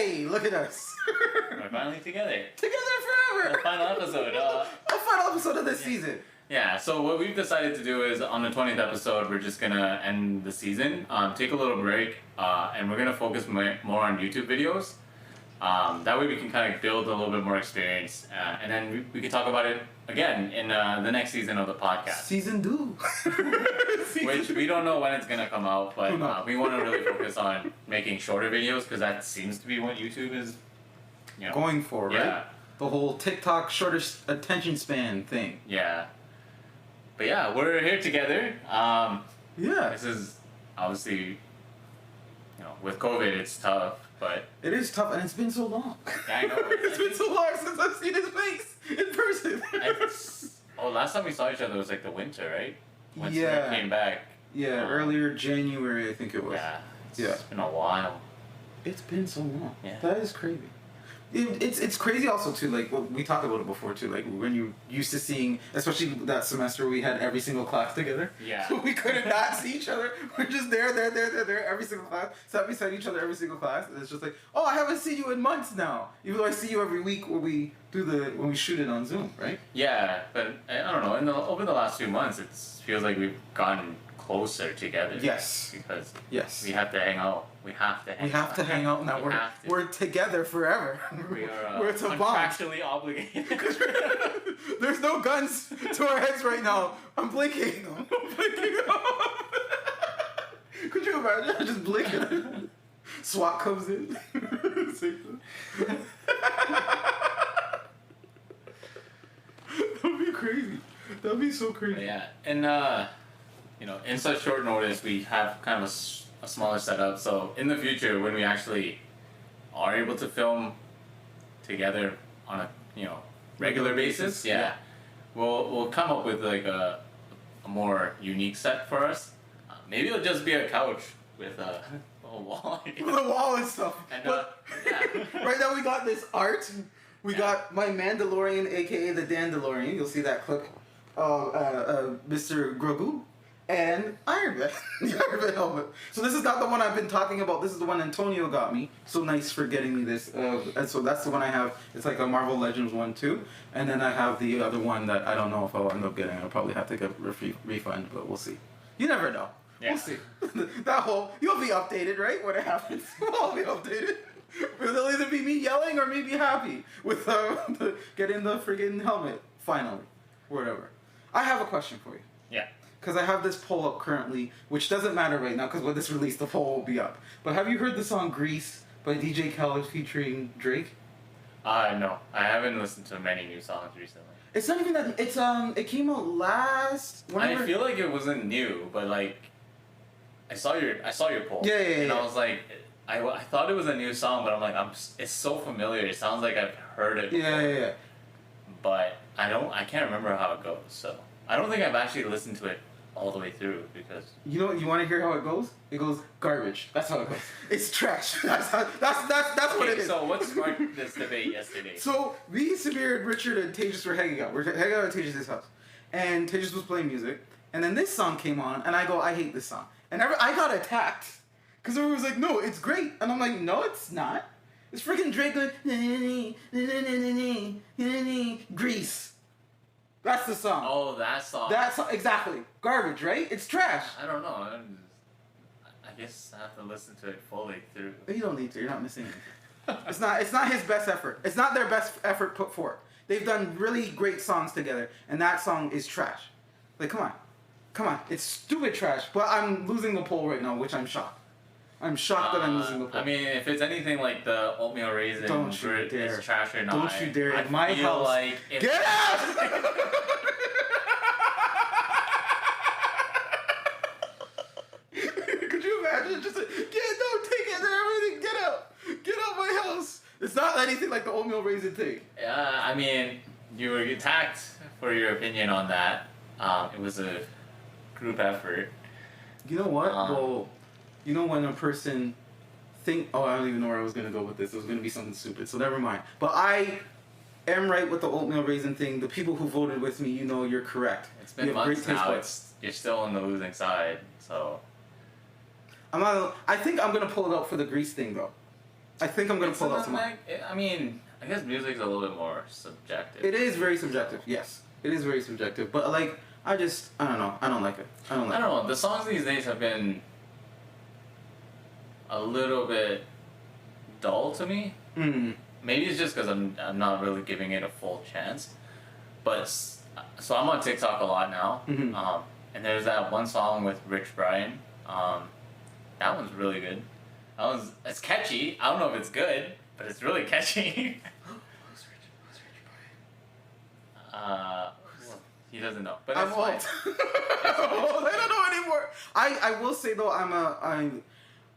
Hey, look at us. We're finally together. Together forever. The final episode. A final episode of this season. Yeah, so what we've decided to do is on the 20th episode, we're just going to end the season, take a little break, and we're going to focus more on YouTube videos. That way we can kind of build a little bit more experience, and then we can talk about it again in the next season of the podcast. Season 2. Which we don't know when it's going to come out, but we want to really focus on making shorter videos because that seems to be what YouTube is going for, right? Yeah. The whole TikTok shorter attention span thing. Yeah. But yeah, we're here together. This is obviously, with COVID, it's tough, but... It is tough, and it's been so long. I know. It's been so long since I've seen his face in person. Last time we saw each other was like the winter, right? When we came back. Yeah, earlier January, I think it was. Yeah. It's been a while. It's been so long. Yeah. That is crazy. It's crazy also too, like we talked about it before too, like when you used to seeing, especially that semester we had every single class together. Yeah. So we couldn't not see each other. We're just there, every single class, sat beside each other every single class, and it's just like, oh, I haven't seen you in months now. Even though I see you every week when we shoot it on Zoom, right? Yeah, but I don't know. Over the last few months, it feels like we've gotten closer together. Yes. Because we have to hang out. We have to hang out now. We're together forever. We're contractually obligated. There's no guns to our heads right now. I'm blinking. Could you imagine? I just blinking. SWAT comes in. That'd be crazy. That'd be so crazy. But yeah, and in such short notice, we have kind of a smaller setup. So in the future, when we actually are able to film together on a regular basis, we'll come up with like a more unique set for us. Maybe it'll just be a couch with a wall. With a wall and stuff. And, right now we got this art. We got my Mandalorian, aka the Dandalorian. You'll see that clip. Mr. Grogu. And Iron Man. The Iron Man helmet. So this is not the one I've been talking about. This is the one Antonio got me. So nice for getting me this. And so that's the one I have. It's like a Marvel Legends one too. And then I have the other one that I don't know if I'll end up getting. I'll probably have to get refund, but we'll see. You never know. Yeah. We'll see. You'll be updated, right? When it happens. We'll all be updated. It'll either be me yelling or me be happy with getting the friggin' helmet. Finally. Whatever. I have a question for you. Yeah. Because I have this poll up currently, which doesn't matter right now because when this released, the poll will be up. But have you heard the song Grease by DJ Khaled featuring Drake? No. I haven't listened to many new songs recently. It's not even that. It came out last. I feel like it wasn't new, but like, I saw your poll. Yeah. And I was like, I thought it was a new song, but I'm like, it's so familiar. It sounds like I've heard it before. Yeah. But I can't remember how it goes. So I don't think I've actually listened to it all the way through because you want to hear how it goes? It goes garbage. That's how it goes. It's trash. That's what it is. So what sparked this debate yesterday? So me, Samir, Richard, and Tejas were hanging out. We're hanging out at Tejas' house, and Tejas was playing music, and then this song came on, and I go, I hate this song, and I got attacked because everyone was like, no, it's great, and I'm like, no, it's not. It's freaking Drake going Grease. That's the song. Oh, that song. That song, exactly. Garbage, right? It's trash. I don't know. I guess I have to listen to it fully through. You don't need to. You're not missing anything. It's not his best effort. It's not their best effort put forth. They've done really great songs together, and that song is trash. Like, come on. It's stupid trash. But I'm losing the poll right now, which I'm shocked. I'm shocked that I'm losing the poll. I mean, if it's anything like the oatmeal raisin, don't you dare. It's trash or not. Don't you dare. I My feel house. like Get out! Could you imagine? Just like, take it there, everything. Get out my house. It's not anything like the oatmeal raisin thing. I mean, you were attacked for your opinion on that. It was a group effort. You know what? Well, you know when a person I don't even know where I was going to go with this. It was going to be something stupid, so never mind. But I am right with the oatmeal raisin thing. The people who voted with me, you're correct. It's been months now. You're still on the losing side, so... I think I'm going to pull it out for the Grease thing, though. I think I'm gonna pull out some. I mean, I guess music's a little bit more subjective. It is very subjective. Yes, it is very subjective. But like, I don't know. I don't like it. I don't know. The songs these days have been a little bit dull to me. Maybe it's just because I'm not really giving it a full chance. But so I'm on TikTok a lot now. And there's that one song with Rich Brian. That one's really good. It's catchy. I don't know if it's good, but it's really catchy. Who's Rich Brian? He doesn't know, but I'm it's old. fine. I don't know anymore. I will say though,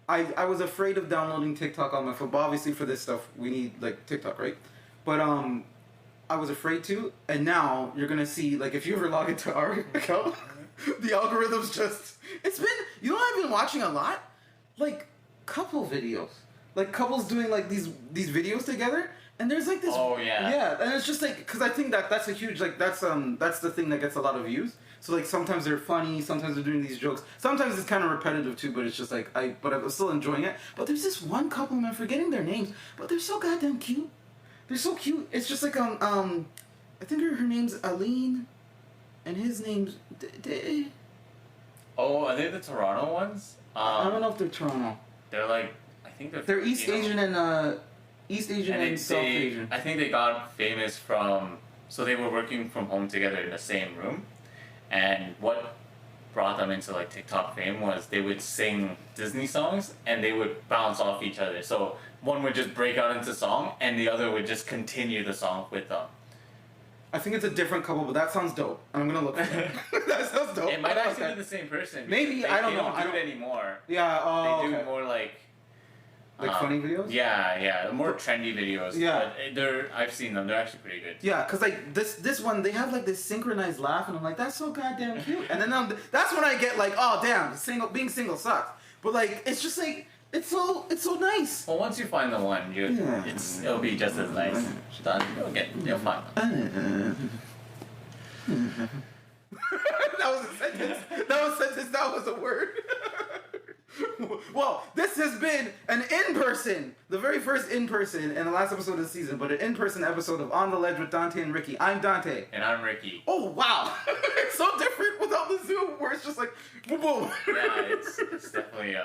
I was afraid of downloading TikTok on my phone. But obviously for this stuff we need like TikTok, right? But I was afraid to, and now you're gonna see like if you ever log into our account, the algorithm's just it's been I've been watching a lot, like couple videos, like couples doing like these videos together. And there's like this. Oh yeah. Yeah, and it's just like because I think that's a huge like that's the thing that gets a lot of views. So like sometimes they're funny, sometimes they're doing these jokes. Sometimes it's kind of repetitive too, but it's just like but I'm still enjoying it. But there's this one couple, I'm forgetting their names, but they're so goddamn cute. They're so cute. It's just like I think her name's Aline, and his name's Oh, are they the Toronto ones? I don't know if they're Toronto. They're like I think they're East Asian and East Asian and South Asian. I think they got famous from so they were working from home together in the same room, and what brought them into like TikTok fame was they would sing Disney songs and they would bounce off each other. So one would just break out into song and the other would just continue the song with them. I think it's a different couple, but that sounds dope. I'm gonna look for it. That sounds dope. It might actually be the same person. Maybe, I don't know. They don't do it anymore. Yeah, They do more like funny videos? Yeah, more trendy videos. Yeah. But I've seen them. They're actually pretty good. Yeah, cause like this one, they have like this synchronized laugh, and I'm like, that's so goddamn cute. And then that's when I get like, oh damn, being single sucks. But like, it's just like it's so nice. Well, once you find the one, it'll be just as nice. You'll find them. That was a sentence. That was a word. Well, this has been an in-person, the very first in-person in the last episode of the season, but an in-person episode of On the Ledge with Dante and Ricky. I'm Dante. And I'm Ricky. Oh, wow. It's so different without the Zoom, where it's just like, boom, boom. Yeah, it's definitely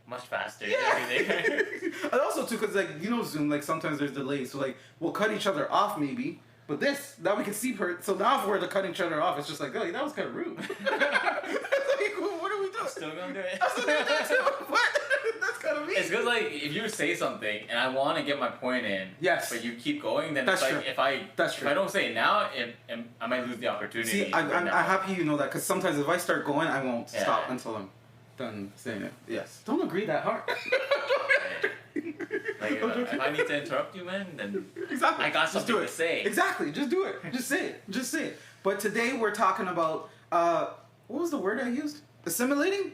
much faster. Yeah. And also, too, because, like, Zoom, like, sometimes there's delays, so, like, we'll cut each other off, maybe. But now we can see her. So now if we're cutting each other off, it's just like, oh, that was kind of rude. It's like, what are we doing? Still gonna do it. I'm still gonna do it too. What? That's kind of mean. It's because like if you say something and I want to get my point in, yes, but you keep going, then that's it's true. like if I don't say it now, I might lose the opportunity. See, I'm happy you know that because sometimes if I start going, I won't stop until I'm done saying it. Yes. Don't agree that hard. Like if I need to interrupt you, man, then exactly. I got something to say. Exactly. Just do it. Just say it. Just say it. But today we're talking about what was the word I used? Assimilating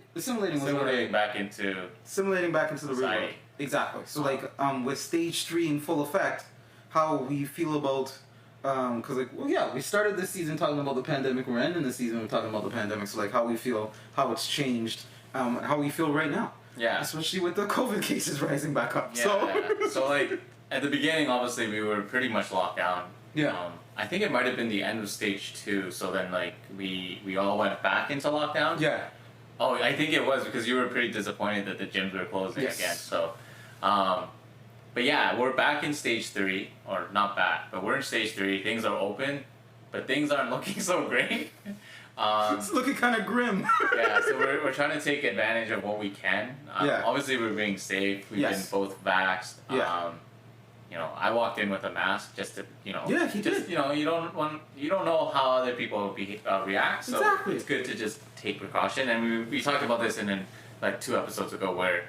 back into the real world. Exactly. So like with stage 3 in full effect, how we feel about because like we started this season talking about the pandemic. We're ending the season talking about the pandemic. So like how we feel, how it's changed, how we feel right now. Yeah. Especially with the COVID cases rising back up. Yeah. So like at the beginning, obviously we were pretty much locked down. Yeah. I think it might have been the end of stage 2. So then like we all went back into lockdown. Yeah. Oh, I think it was because you were pretty disappointed that the gyms were closing again. So, but yeah, we're back in stage 3, or not back, but we're in stage 3. Things are open, but things aren't looking so great. It's looking kind of grim. Yeah, so we're trying to take advantage of what we can. Obviously, we're being safe. We've been both vaxxed. Yeah. I walked in with a mask just to, Yeah, he did. You don't know how other people react. So exactly. It's good to just take precaution. And we talked about this in like 2 episodes ago where,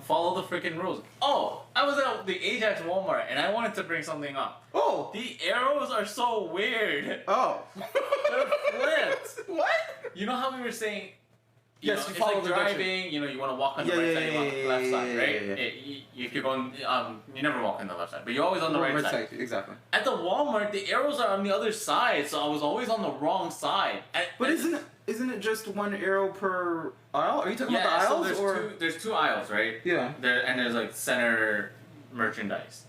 follow the freaking rules. Oh, I was at the Ajax Walmart and I wanted to bring something up. Oh. The arrows are so weird. Oh. They're flipped. What? You know how we were saying. You it's follow like the driving. You want to walk on the right side, you walk on the left side, right? If you're going, you never walk on the left side, but you're always on the right side. Exactly. At the Walmart, the arrows are on the other side, so I was always on the wrong side. But isn't isn't it just one arrow per aisle? Are you talking about the aisles so there's two aisles, right? Yeah. There's like center merchandise,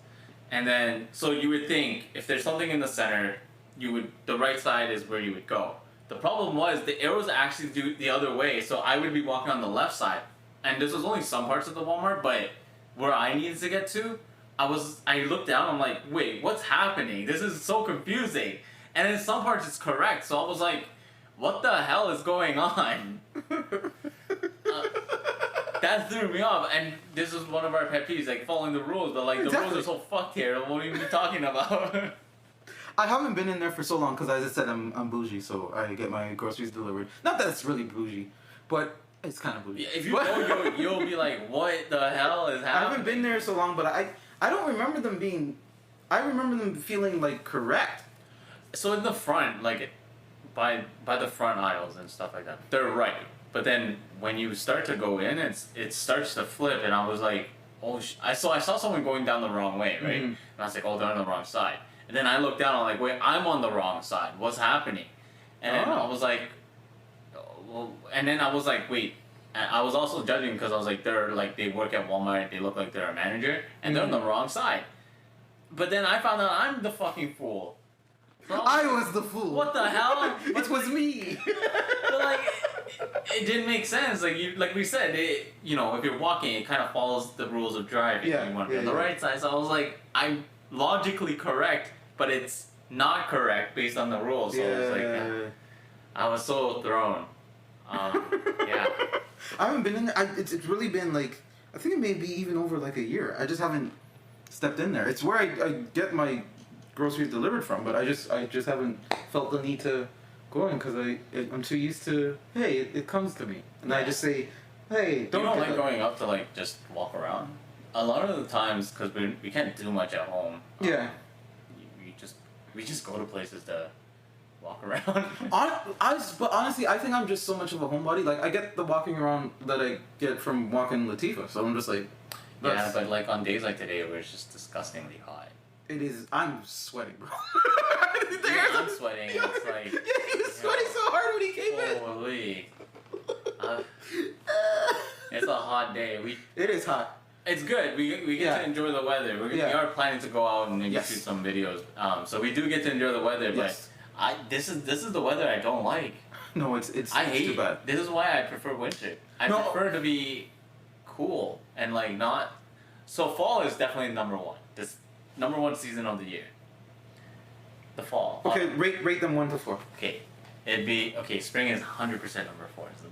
and then so you would think if there's something in the center, the right side is where you would go. The problem was the arrows actually do the other way, so I would be walking on the left side, and this was only some parts of the Walmart, but where I needed to get to, I looked down, I'm like, wait, what's happening? This is so confusing. And in some parts it's correct, so I was like, what the hell is going on? That threw me off, and this is one of our pet peeves, like following the rules, but like the rules are so fucked here, what are you talking about? I haven't been in there for so long because, as I said, I'm bougie, so I get my groceries delivered. Not that it's really bougie, but it's kind of bougie. Yeah, if you go, you'll be like, what the hell is happening? I haven't been there so long, but I don't remember them being... I remember them feeling, like, correct. So in the front, like, by the front aisles and stuff like that, they're right. But then when you start to go in, it starts to flip, and I was like, oh, I saw someone going down the wrong way, right? Mm-hmm. And I was like, oh, they're on the wrong side. And then I looked down, I'm like, wait, I'm on the wrong side. What's happening? And then I was like, well, and then I was like, wait. And I was also judging because I was like, they work at Walmart, they look like they're a manager, and they're on the wrong side. But then I found out I'm the fucking fool. So I was the fool. What the hell? It was me. But like, it didn't make sense. Like we said, if you're walking, it kind of follows the rules of driving. Yeah, You want to be on the right side. So I was like, I'm logically correct, but it's not correct based on the rules. So I was like, I was so thrown. Yeah. I haven't been in there. It's really been like, I think it may be even over like a year. I just haven't stepped in there. It's where I get my groceries delivered from, but I just haven't felt the need to go in because I'm too used to, hey, it comes to me. And I just say, hey, don't... You don't like going up to like just walk around? A lot of the times, because we can't do much at home. Yeah. We just go to places to walk around. But honestly, I think I'm just so much of a homebody. Like, I get the walking around that I get from walking Latifah, so I'm just like... Yeah, but like on days like today where it's just disgustingly hot. It is... I'm sweating, bro. Yeah, I'm sweating. It's like... Yeah, he was sweating so hard when he came in. Holy. It's a hot day. It is hot. It's good. We get to enjoy the weather. We are planning to go out and maybe shoot some videos. So we do get to enjoy the weather, but this is the weather I don't like. No, it's I hate too bad. This is why I prefer winter. I prefer to be cool and like not. So fall is definitely number one. This number one season of the year. The fall. Okay, rate them 1 to 4. Okay, it'd be spring is 100% number 4. It's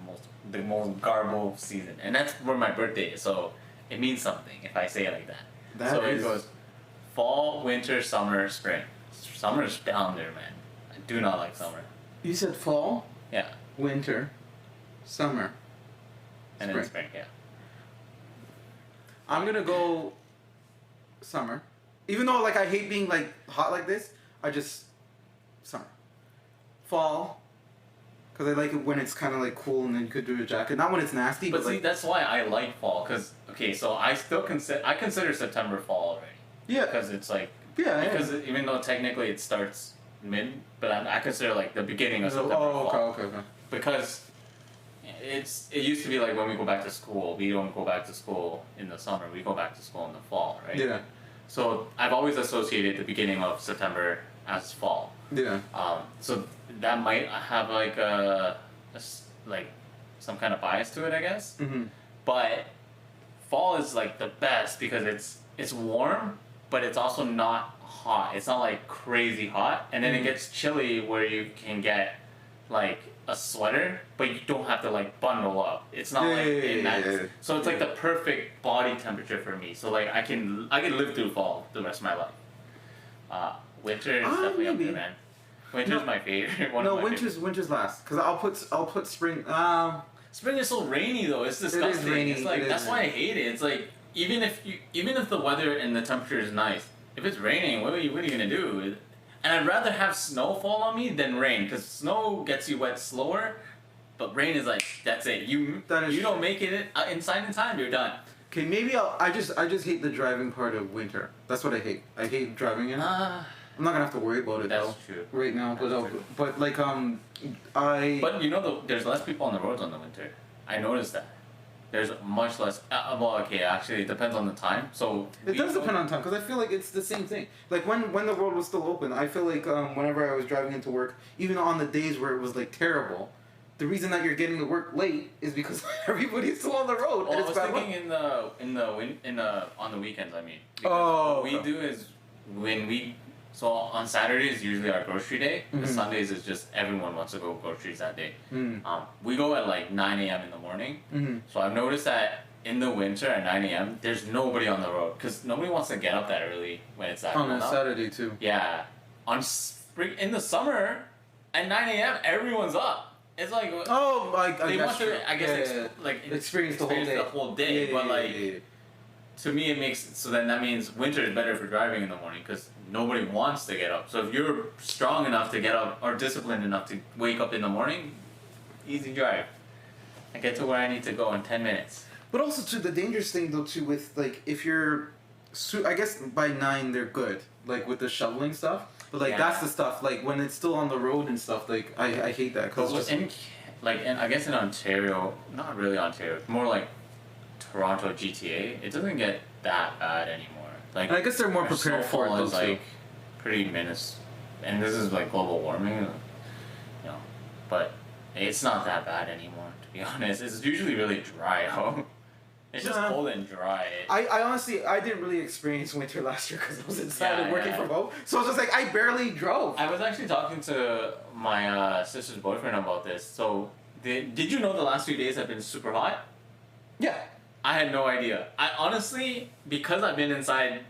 the most garble season, and that's where my birthday is. So it means something if I say it like that. It goes fall, winter, summer, spring. Summer's down there, man. I do not like summer. You said fall? Yeah. Winter, summer, and then spring, yeah. I'm gonna go summer. Even though like I hate being like hot like this, summer. Fall, because I like it when it's kind of like cool and then you could do a jacket. Not when it's nasty. But see, like, that's why I like fall. Cause so I still consider September fall already. Yeah. Because it's like even though technically it starts mid, but I consider like the beginning of September fall. Okay. Because it used to be like when we go back to school, we don't go back to school in the summer. We go back to school in the fall, right? Yeah. So I've always associated the beginning of September as fall. Yeah. So that might have like like some kind of bias to it, I guess. Mm-hmm. But fall is like the best because it's warm, but it's also not hot. It's not like crazy hot, and then it gets chilly where you can get like a sweater, but you don't have to like bundle up. It's not so it's like the perfect body temperature for me. So like I can live through fall the rest of my life. Winter is definitely up there, man. Winter's my favorite. Winter's last because I'll put spring. Spring is so rainy though. It's disgusting. It is rainy. It's like that's why I hate it. It's like even if the weather and the temperature is nice, if it's raining, what are you gonna do? And I'd rather have snow fall on me than rain, because snow gets you wet slower, but rain is like, that's it. You don't make it inside in time, you're done. Okay, maybe I just hate the driving part of winter. That's what I hate. I hate driving in. I'm not gonna have to worry about it That's though. true. Right now, That's true. but like But you know, there's less people on the roads on the winter. I noticed that. There's much less. Well, okay, actually, it depends on the time. So it does depend on time, because I feel like it's the same thing. Like when the road was still open, I feel like whenever I was driving into work, even on the days where it was like terrible, the reason that you're getting to work late is because everybody's still on the road. Well, And I was thinking on the weekends. I mean, because what we do is so on Saturdays usually our grocery day. Mhm. Sundays is just everyone wants to go groceries that day. Mm. We go at like 9 a.m. in the morning. Mm-hmm. So I've noticed that in the winter at 9 a.m. there's nobody on the road because nobody wants to get up that early when it's that On cold a out. Saturday too. Yeah, in the summer at 9 a.m. everyone's up. It's like Oh, I they guess want to, true. I guess, Yeah. Experience the whole day. but like to me it makes so then that means winter is better for driving in the morning because nobody wants to get up. So if you're strong enough to get up or disciplined enough to wake up in the morning, easy drive. I get to where I need to go in 10 minutes. But also too, the dangerous thing though too with like if you're, I guess by 9 they're good, like with the shoveling stuff. But like that's the stuff like when it's still on the road and stuff. Like I hate that because I guess in Ontario, not really Ontario, more like Toronto GTA, it doesn't get that bad anymore. Like and I guess they're more our prepared for it snowfall though is too. like pretty and this is like global warming, you know, but it's not that bad anymore. To be honest, it's usually really dry out. It's just cold and dry. I honestly, I didn't really experience winter last year because I was inside and working from home. So I was just like, I barely drove. I was actually talking to my sister's boyfriend about this. So, did you know the last few days have been super hot? Yeah. I had no idea. I honestly, because I've been inside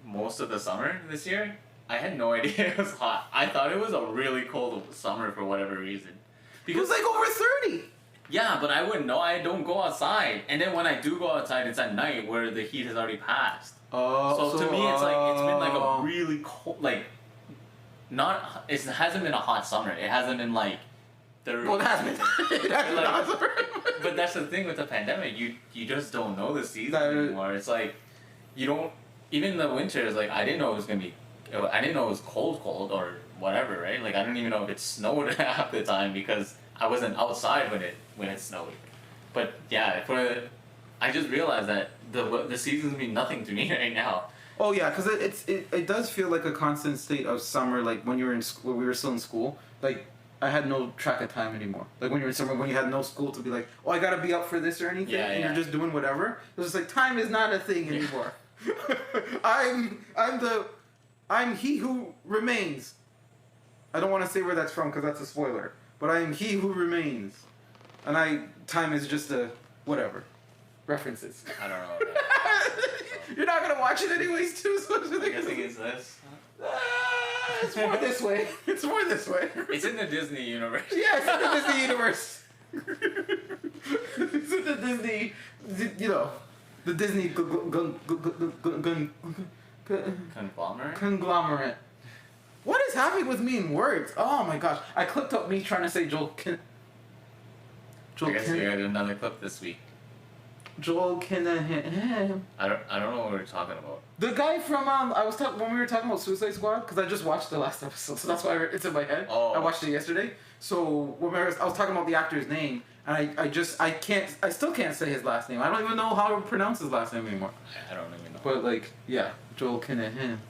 most of the summer this year, I had no idea it was hot. I thought it was a really cold summer for whatever reason. Because it was like over 30. Yeah, but I wouldn't know. I don't go outside. And then when I do go outside, it's at night where the heat has already passed. Oh, so to me, it's like it's been like a really cold, like not. It hasn't been a hot summer. It hasn't been like. Well, it has been. It has been hot summer. But that's the thing with the pandemic. You just don't know the season anymore. It's like you don't. Even the winter is like I didn't know it was gonna be. I didn't know it was cold or whatever, right? Like I don't even know if it snowed half the time because I wasn't outside when it snowed. But yeah, I just realized that the seasons mean nothing to me right now. Oh yeah, because it does feel like a constant state of summer. Like when you were in school, we were still in school. Like I had no track of time anymore. Like when you were in summer, when you had no school to be like, oh, I gotta be up for this or anything, and you're just doing whatever. It was just like time is not a thing anymore. I'm he who remains. I don't want to say where that's from because that's a spoiler. But I am he who remains, and time is just a whatever. References. I don't know. You're not gonna watch it anyways, too. So I'm guessing it's this. It's more this way. It's more this way. It's in the Disney universe. Yeah, it's in the Disney universe. It's in the Disney, the Disney conglomerate. What is happening with me in words? Oh my gosh! I clipped up me trying to say Joel. I guess we got another clip this week. Joel Kinnahan. I don't know what we're talking about. The guy from when we were talking about Suicide Squad, because I just watched the last episode, so that's why it's in my head. Oh. I watched it yesterday. So when I was talking about the actor's name, and I still can't say his last name. I don't even know how to pronounce his last name anymore. I don't even know. But like, yeah, Joel Kinnahan.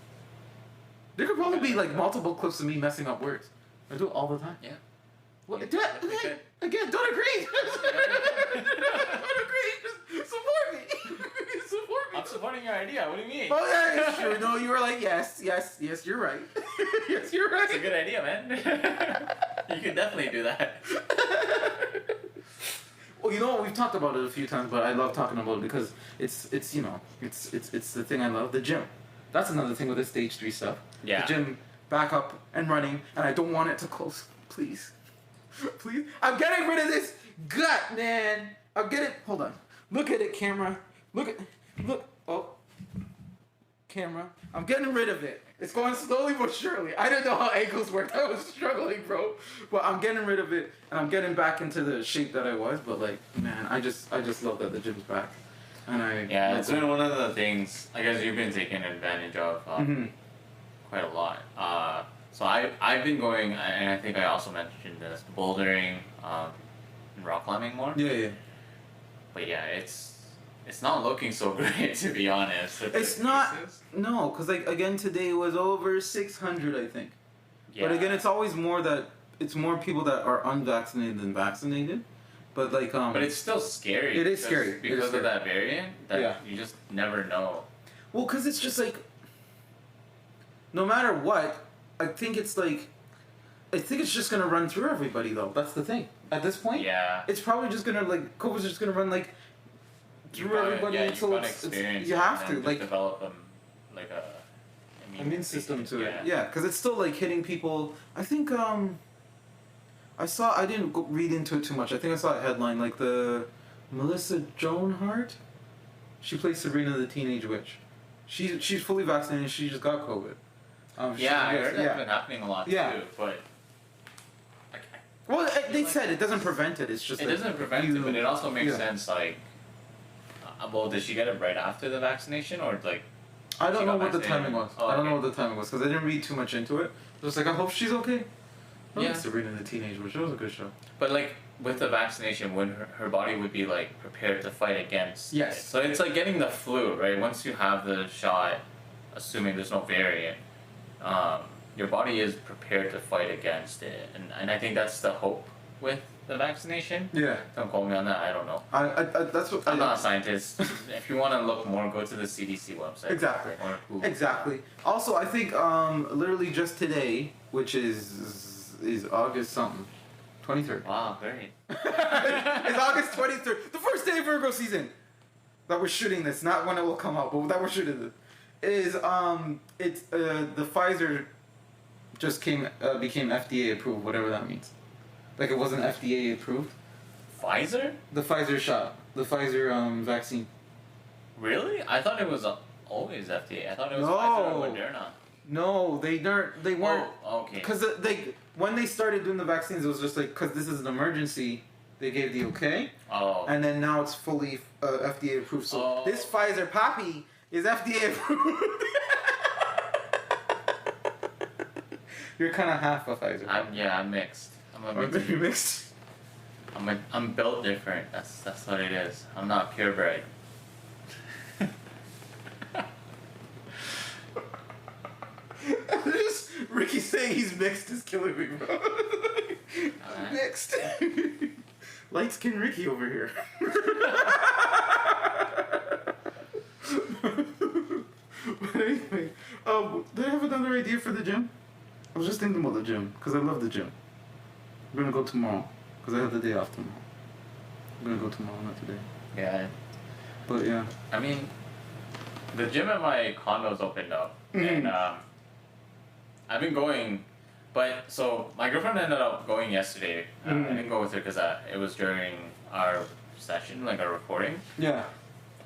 There could probably be like multiple clips of me messing up words. I do it all the time. Yeah. Well, again, don't agree. Don't agree. Just support me. Support me. I'm supporting your idea. What do you mean? Oh yeah, it's true. No, you were like, yes, you're right. Yes, you're right. It's a good idea, man. You can definitely do that. Well, you know what, we've talked about it a few times, but I love talking about it because it's the thing I love, the gym. That's another thing with the stage 3 stuff. Yeah. The gym back up and running, and I don't want it to close. Please. Please. I'm getting rid of this gut, man. Hold on. Look at it, camera. Look. Oh. Camera. I'm getting rid of it. It's going slowly but surely. I didn't know how ankles worked. I was struggling, bro. But I'm getting rid of it, and I'm getting back into the shape that I was. But like, man, I just love that the gym's back. And it's been one of the things I guess you've been taking advantage of. quite a lot. So I've been going, and I think I also mentioned this, bouldering, and rock climbing more. Yeah. But yeah, it's not looking so great, to be honest. It's not. No, because like again today was over 600, I think. Yeah. But again, it's always more that it's more people that are unvaccinated than vaccinated. But like But it's still scary. It is scary. Because of that variant. That you just never know. Well, because it's just like, no matter what, I think it's just gonna run through everybody though. That's the thing. At this point, Yeah. it's probably just gonna like COVID's just gonna run like through everybody until it's you have to like develop like a immune system to it. Yeah, because it's still like hitting people. I think I didn't read into it too much. I think I saw a headline like the Melissa Joan Hart. She plays Sabrina the Teenage Witch. She's fully vaccinated. She just got COVID. I heard that's been happening a lot too. But well, they said it doesn't prevent it. It's just it doesn't prevent it, but it also makes sense. Like, well, did she get it right after the vaccination, or like? I don't know what the timing was. I don't know what the timing was because I didn't read too much into it. Just like I hope she's okay. I like Sabrina the Teenage Witch. It was a good show. But like with the vaccination, when her body would be like prepared to fight against it. So it's like getting the flu, right? Once you have the shot, assuming there's no variant, your body is prepared to fight against it, and I think that's the hope with the vaccination. Yeah. Don't quote me on that. I don't know. I that's what I'm not a scientist. If you want to look more, go to the CDC website. Exactly. Or Google. Exactly. Also, I think literally just today, which is August something, 23rd. Wow, great. It's August 23rd, the first day of Virgo season. That we're shooting this, not when it will come out, but that we're shooting this. Is it's the Pfizer just became FDA approved, whatever that means. Like it wasn't FDA approved. Pfizer? The Pfizer shot, the Pfizer vaccine. Really? I thought it was always FDA. I thought it was Pfizer or Moderna. No, they weren't. Oh, okay. Because when they started doing the vaccines, it was just like because this is an emergency, they gave the okay. Oh. And then now it's fully FDA approved. So this Pfizer poppy is FDA approved. You're kind of half a Pfizer. I'm mixed. You're mixed. I'm built different. That's what it is. I'm not purebred. Just Ricky saying he's mixed is killing me, bro. Mixed. Light skin Ricky over here. But anyway, do I have another idea for the gym? I was just thinking about the gym because I love the gym. I'm gonna go tomorrow because I have the day off tomorrow. I'm gonna go tomorrow, not today. Yeah. But yeah. I mean, the gym at my condo's opened up, and I've been going, but so my girlfriend ended up going yesterday. I didn't go with her because it was during our session, like our recording. Yeah.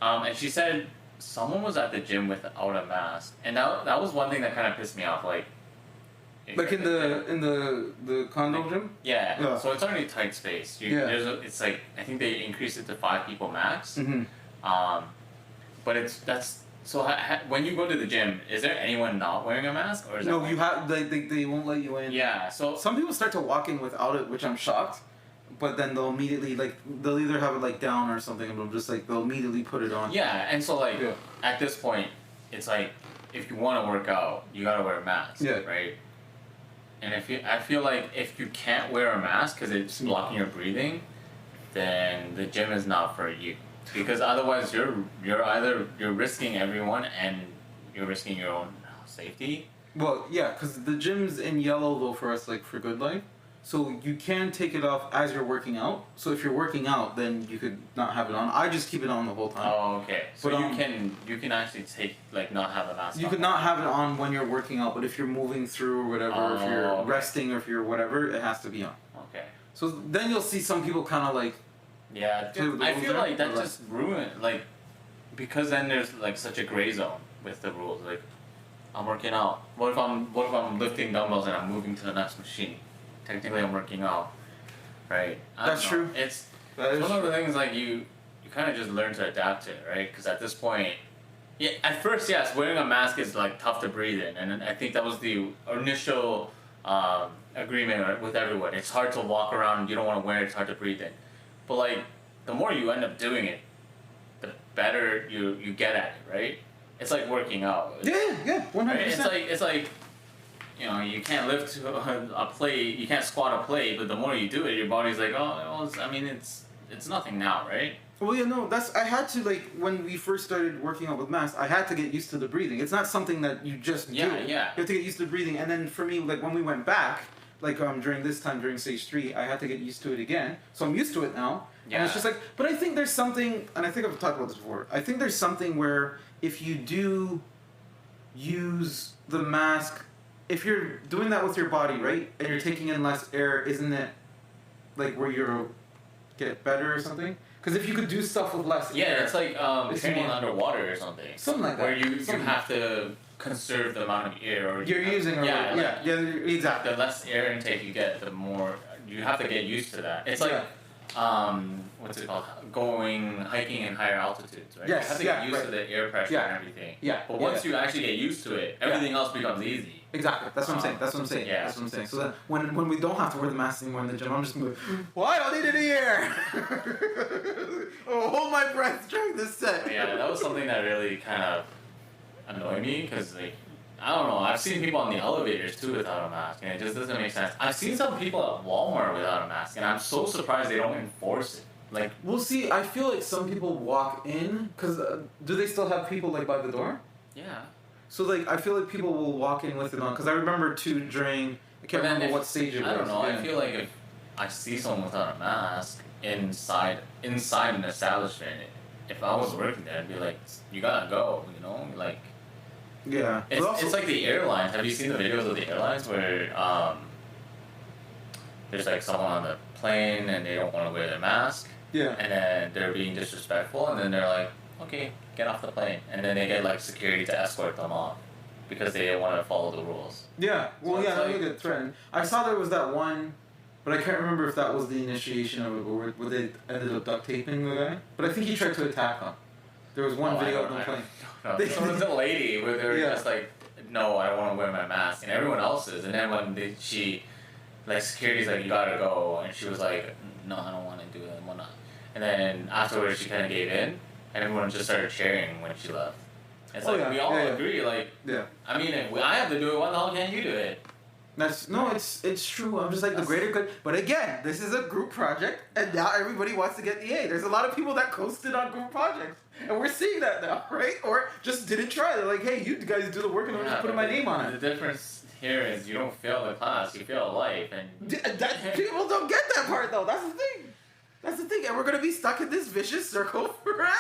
And she said someone was at the gym without a mask, and that was one thing that kind of pissed me off. Like in the condo gym. Yeah. So it's already tight space. It's like I think they increased it to 5 people max. But that's so. When you go to the gym, is there anyone not wearing a mask, or is no? You have they won't let you in. Yeah. So some people start to walk in without it, which I'm shocked. But then they'll immediately they'll either have it like down or something, and they'll immediately put it on. Yeah, and so at this point, it's like if you want to work out, you gotta wear a mask. Yeah. Right. And I feel like if you can't wear a mask because it's blocking your breathing, then the gym is not for you. Because otherwise, you're risking everyone and you're risking your own safety. Well, yeah, because the gym's in yellow though for us, like for Good Life, so you can take it off as you're working out. So if you're working out, then you could not have it on. I just keep it on the whole time. Oh, okay. So but you can actually not have a mask. You could not have it on when you're working out, but if you're moving through or whatever, if you're resting or if you're whatever, it has to be on. Okay. So then you'll see some people kind of like. Yeah, I feel like that just ruined because then there's like such a gray zone with the rules. Like, I'm working out. What if I'm lifting dumbbells and I'm moving to the next machine? Technically, I'm working out, right? That's true. It's one of the things like you kind of just learn to adapt to it, right? Because at this point, Yeah, at first, yes, wearing a mask is like tough to breathe in, and I think that was the initial agreement with everyone. It's hard to walk around. You don't want to wear it. It's hard to breathe in, but like the more you end up doing it, the better you get at it, right? It's like working out. Yeah, 100%. Right? It's like you know, you can't lift a plate, you can't squat a plate, but the more you do it, your body's like, oh, it's nothing now, right? Well, yeah, no, I had to, like, when we first started working out with masks, I had to get used to the breathing. It's not something that you just do. Yeah. You have to get used to the breathing. And then for me, like, when we went back, like, during stage 3, I had to get used to it again. So I'm used to it now. Yeah. And it's just like, but I think there's something, and I think I've talked about this before, I think there's something where if you do use the mask, if you're doing that with your body, right, and you're taking in less air, isn't it, like, where you'll get better or something? Because if you could do stuff with less air... Yeah, it's like training underwater or something. Something like that. Where you have to conserve the amount of air you're using. Or yeah, exactly. The less air intake you get, the more... You have to get used to that. It's like... what's it called? Hiking in higher altitudes, right? Yes, you have to get used to the air pressure and everything. Yeah. But once you actually get used to it, everything else becomes easy. Exactly. That's what I'm saying. Yeah. That's what I'm saying. So that when we don't have to wear the mask anymore in the gym, I'm just going, well, I don't need any air. Hold my breath during this set. Yeah, that was something that really kind of annoyed me because, like, I don't know. I've seen people on the elevators too without a mask, and it just doesn't make sense. I've seen some people at Walmart without a mask, and I'm so surprised they don't enforce it. Like, we'll see. I feel like some people walk in because do they still have people like by the door? Yeah. So like I feel like people will walk in with it on because I remember too during I can't remember what stage it was. I don't know. Yeah. I feel like if I see someone without a mask inside an establishment, if I was working there, I'd be like, you gotta go. You know, like. Yeah. It's like the airlines. Have you seen the videos of the airlines where there's like someone on the plane and they don't want to wear their mask? Yeah. And then they're being disrespectful, and then they're like, okay, get off the plane. And then they get like security to escort them off because they want to follow the rules. Yeah. Well, so yeah, like, look at trend. I saw there was that one, but I can't remember if that was the initiation of it or where they ended up duct taping the guy. But I think he tried to attack him. There was one video of them playing. No, so it was a lady where they were just like, no, I don't want to wear my mask, and everyone else is. And then when she, like, security's like, you gotta go, and she was like, no, I don't want to do it and whatnot. And then afterwards, she kind of gave in, and everyone just started cheering when she left. It's like, we all agree, like, I mean, if I have to do it, why the hell can't you do it? It's true. I'm just like the greater good. But again, this is a group project, and now everybody wants to get the A. There's a lot of people that coasted on group projects, and we're seeing that now, right? Or just didn't try. They're like, hey, you guys do the work, and I'm just putting my name on it. The difference here is you don't fail the class, you fail life, and people don't get that part though. That's the thing, and we're gonna be stuck in this vicious circle forever.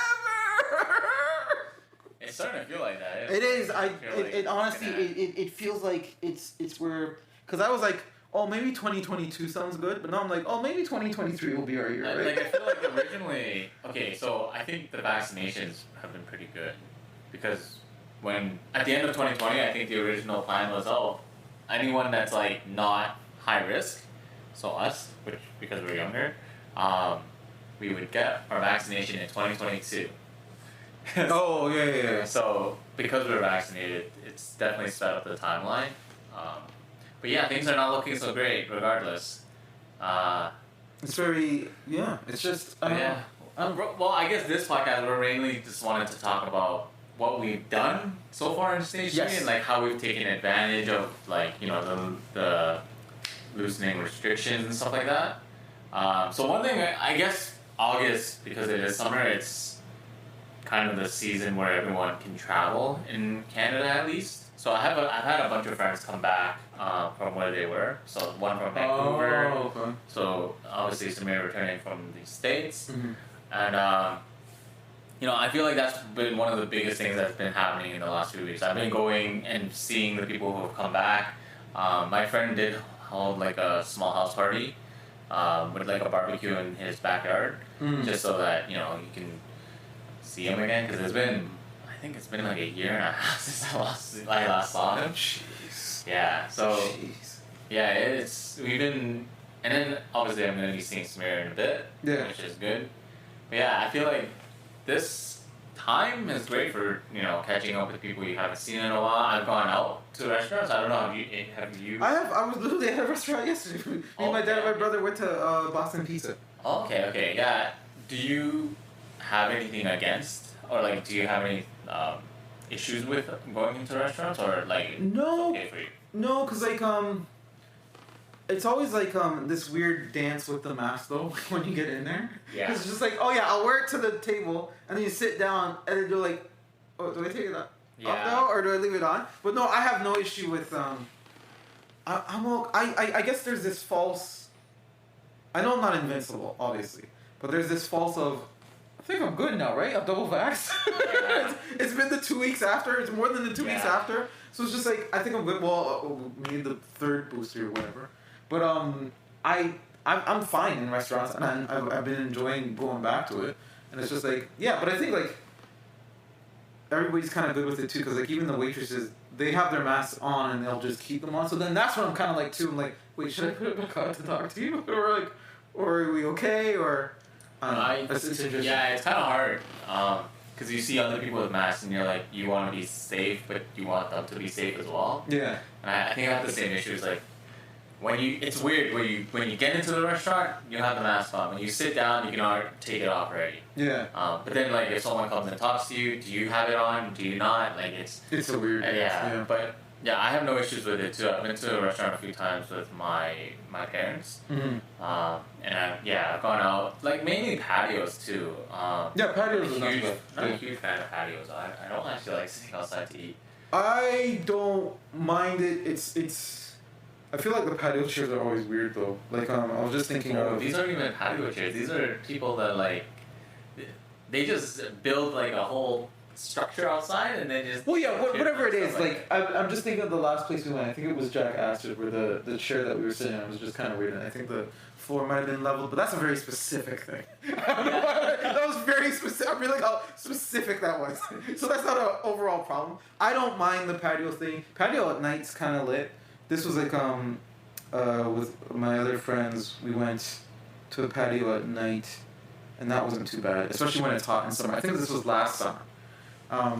It's starting to feel like that. It is. It honestly, it feels like it's where, because I was like, oh, maybe 2022 sounds good, but now I'm like, oh, maybe 2023 will be our year, right? Like, I feel like originally, okay, so I think the vaccinations have been pretty good, because when, at the end of 2020, I think the original plan was, anyone that's, like, not high risk, so us, which, because we're younger, we would get our vaccination in 2022. Oh, yeah. So, because we're vaccinated, it's definitely sped up the timeline. But yeah, things are not looking so great, regardless. It's very, it's just, well, I guess this podcast, we're mainly just wanted to talk about what we've done so far in stage 3 and, like, how we've taken advantage of, like, you know, the loosening restrictions and stuff like that. So one thing, I guess August, because it is summer, it's kind of the season where everyone can travel in Canada at least. So I've had a bunch of friends come back from where they were. So one from Vancouver. Oh, okay. So obviously Samir returning from the States. Mm-hmm. And you know, I feel like that's been one of the biggest things that's been happening in the last few weeks. I've been going and seeing the people who have come back. My friend did hold like a small house party with like a barbecue in his backyard, just so that, you know, you can see him again, because I think it's been like a year and a half since I last saw him. Jeez. Yeah, so yeah, we've been, and then obviously I'm gonna be seeing Samir in a bit, which is good. But yeah, I feel like this time is great for catching up with people you haven't seen in a while. I've gone out to restaurants. I don't know. Have you? I was literally at a restaurant yesterday. Me and my dad and my brother went to Boston Pizza. Okay, yeah. Do you have anything against, or like, do you have any issues with going into restaurants, or like No. it's okay for you? No, cause like it's always like this weird dance with the mask though when you get in there. Yeah. Cause it's just like, oh yeah, I'll wear it to the table and then you sit down and then you're like, oh, do I take it off now or do I leave it on? But no, I have no issue with I guess there's this false. I know I'm not invincible, obviously, but there's this false of. I think I'm good now, right? I'm double vaxxed. It's been the 2 weeks after. It's more than the 2 weeks after. So it's just like I think I'm good. Well, me and the third booster or whatever. But I'm fine in restaurants, and I've been enjoying going back to it. And it's just like But I think like everybody's kind of good with it too, because like even the waitresses, they have their masks on and they'll just keep them on. So then that's what I'm kind of like too. I'm like, wait, should I put it back on to talk to you, or are we okay, or? It's kind of hard because you see other people with masks and you're like, you want to be safe, but you want them to be safe as well. Yeah. And I think I have the same issues. Like it's weird when you get into the restaurant, you have the mask on. When you sit down, you can already take it off already. Yeah. But then like if someone comes and talks to you, do you have it on? Do you not? Like it's a weird. Yeah. But. Yeah, I have no issues with it too. I've been to a restaurant a few times with my parents, mm-hmm. And I've gone out like mainly patios too. Patios. Not a huge fan of patios. I don't actually like sitting outside to eat. I don't mind it. It's. I feel like the patio chairs are always weird though. Like I was just thinking of. These aren't even patio chairs. These are people that like. They just build like a whole structure outside and then just whatever it is, like I'm just thinking of the last place we went. I think it was Jack Astor, where the chair that we were sitting on was just kind of weird, and I think the floor might have been leveled, but that's a very specific thing. That was very specific. I realized how specific that was. So that's not an overall problem. I don't mind the patio thing. Patio at night's kind of lit. This was like with my other friends, we went to a patio at night, and that wasn't too bad, especially when it's hot in summer. I think this was last summer.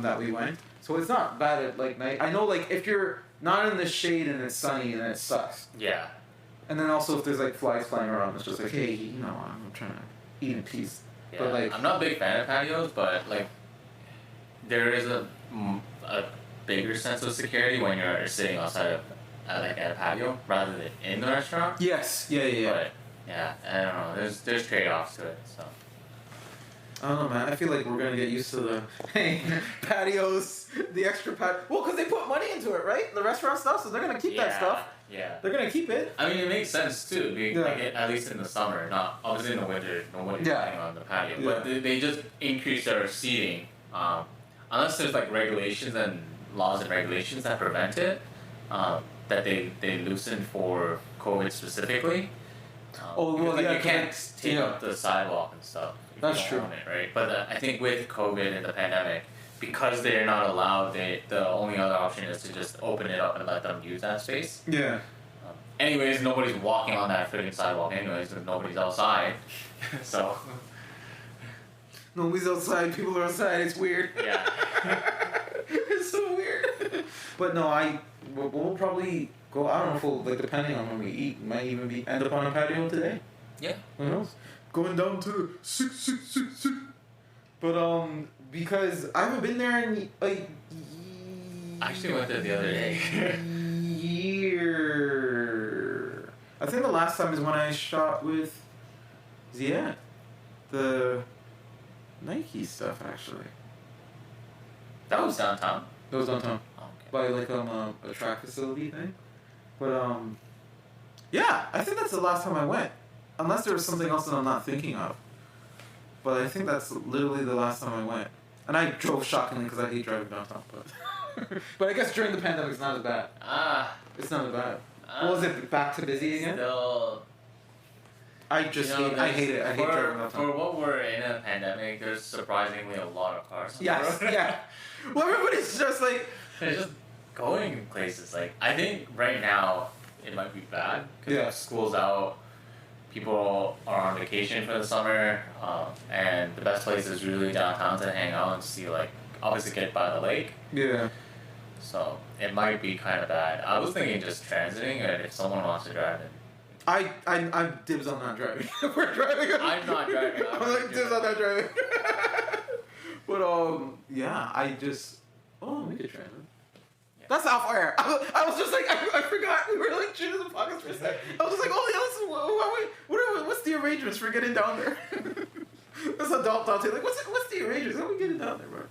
That we went. So it's not bad at like night. I know like if you're not in the shade and it's sunny, then it sucks. Yeah. And then also if there's like flies flying around, it's just like, hey, I'm trying to eat in peace. Yeah. But like I'm not a big fan of patios, but like there is a bigger sense of security when you're sitting outside of at a patio rather than in the restaurant. Yes. Yeah. But yeah, I don't know. There's trade-offs to it, so. I don't know, man. I feel like we're gonna get used to the patios, the extra Well, because they put money into it, right? The restaurant stuff, so they're gonna keep that stuff. Yeah. They're gonna keep it. I mean, it makes sense too. At least in the summer, not obviously in the winter. Nobody's playing on the patio, but they just increase their seating. Unless there's like regulations and laws and regulations that prevent it, that they loosen for COVID specifically. You can't take up the sidewalk and stuff. That's true. It, right? But I think with COVID and the pandemic, because they're not allowed, the only other option is to just open it up and let them use that space. Yeah. Anyways, nobody's walking on that freaking sidewalk anyways, because nobody's outside. So. Nobody's outside, people are outside, it's weird. Yeah. It's so weird. But no, we'll probably go, I don't know if we'll, like, depending on when we eat, we might even end up on a patio today. Yeah. Who knows? Going down to 6. But because I haven't been there in like. I actually went there the other day. Year. I think the last time is when I shot with Ziad. The Nike stuff, actually. That was downtown. That was downtown. Oh, okay. By like a track facility thing. But yeah, I think that's the last time I went. Unless there was something else that I'm not thinking of. But I think that's literally the last time I went. And I drove shockingly because I hate driving downtown. But I guess during the pandemic it's not as bad. It's not as bad. Was it back to busy again? Still. I just hate it. I hate driving downtown. For what we're in a pandemic, there's surprisingly a lot of cars. Yes, yeah. Well, everybody's just like... They're just going places. Like, I think right now it might be bad because school's out. people are on vacation for the summer, and the best place is really downtown to hang out and see, like, obviously get by the lake. Yeah. So it might be kind of bad. I was thinking just transiting, and if someone wants to drive it. I'm dibs on not driving. We're driving. I'm not driving. I'm like dibs on not driving. But yeah, I just we could transit. Yeah. That's off air. I was just like I forgot we were like shooting the pockets for a second. I was just like, oh yeah, what's the arrangements for getting down there? That's adult Dante. Like what's the arrangements? How are we getting down there, bro?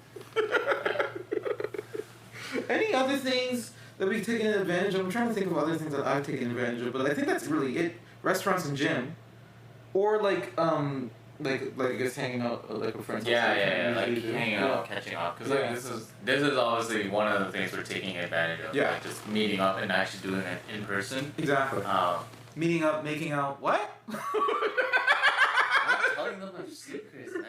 Any other things that we've taken advantage of? I'm trying to think of other things that I've taken advantage of, but I think that's really it. Restaurants and gym, or like I guess hanging out like with friends. Yeah, like hanging out, catching up. Because like this is obviously one of the things we're taking advantage of. Yeah. Like just meeting up and actually doing it in person. Exactly. Meeting up, making out. What? I'm telling them my secrets, man.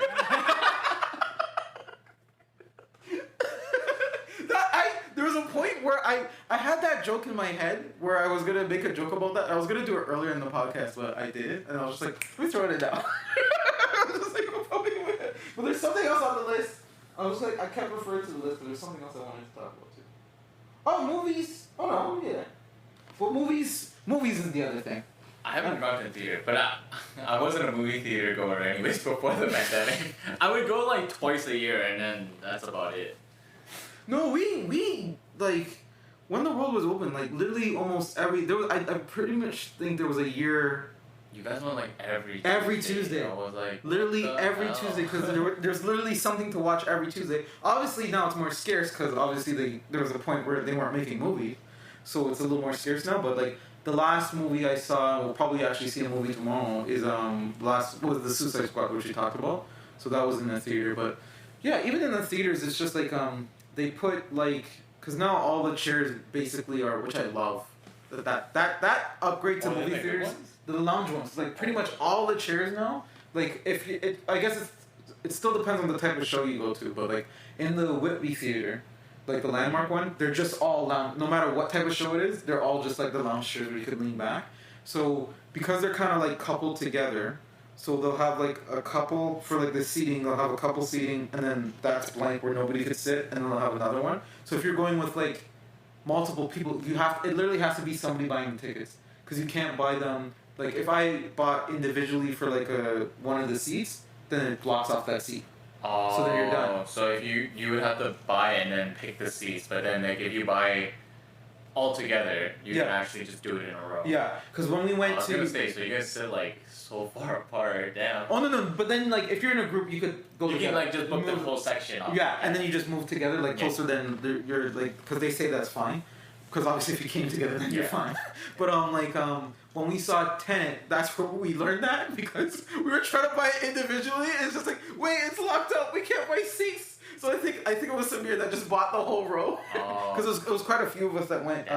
There was a point where I had that joke in my head where I was gonna make a joke about that. I was gonna do it earlier in the podcast, but I didn't, and I was just like, let me throw it down. I was just like, but there's something else on the list. I was like, I kept referring to the list, but there's something else I wanted to talk about too. Oh, movies. Oh no, yeah. Well, movies is the other thing. I haven't gone to the theater, but I wasn't a movie theater goer anyways before the pandemic. I would go like twice a year, and then that's about it. No, we like when the world was open, like literally almost every there was. I pretty much think there was a year. You guys went like every Tuesday. I was like literally every Tuesday because there's literally something to watch every Tuesday. Obviously now it's more scarce because obviously there was a point where they weren't making movies, so it's a little more scarce now. But like the last movie I saw, and we'll probably actually see a movie tomorrow, is was the Suicide Squad, which we talked about. So that was in the theater, but yeah, even in the theaters, it's just like they put like because now all the chairs basically are, which I love. That upgrade to movie theaters, the lounge ones, like pretty much all the chairs now. Like I guess it still depends on the type of show you go to, but like in the Whitby Theater, like the Landmark one, they're just all lounge. No matter what type of show it is, they're all just like the lounge chairs where you could lean back. So because they're kind of like coupled together, so they'll have like a couple for like the seating. They'll have a couple seating, and then that's blank where nobody could sit, and then they'll have another one. So if you're going with like multiple people, it literally has to be somebody buying the tickets because you can't buy them. Like if I bought individually for like one of the seats, then it blocks off that seat. Oh, so then you're done. So if you would have to buy and then pick the seats, but then like if you buy all together, you can actually just do it in a row. Yeah, because when we went I was gonna say, so you guys sit like so far apart, damn. Oh no, but then like if you're in a group, you could go you together. You can like just book the whole section off. Yeah, and then you just move together like closer than you're like because they say that's fine. Because obviously if you came together then you're fine. But when we saw Tenet, that's where we learned that because we were trying to buy it individually. And it's just like, wait, it's locked up. We can't buy seats. So I think it was Samir that just bought the whole row. Because it was quite a few of us that went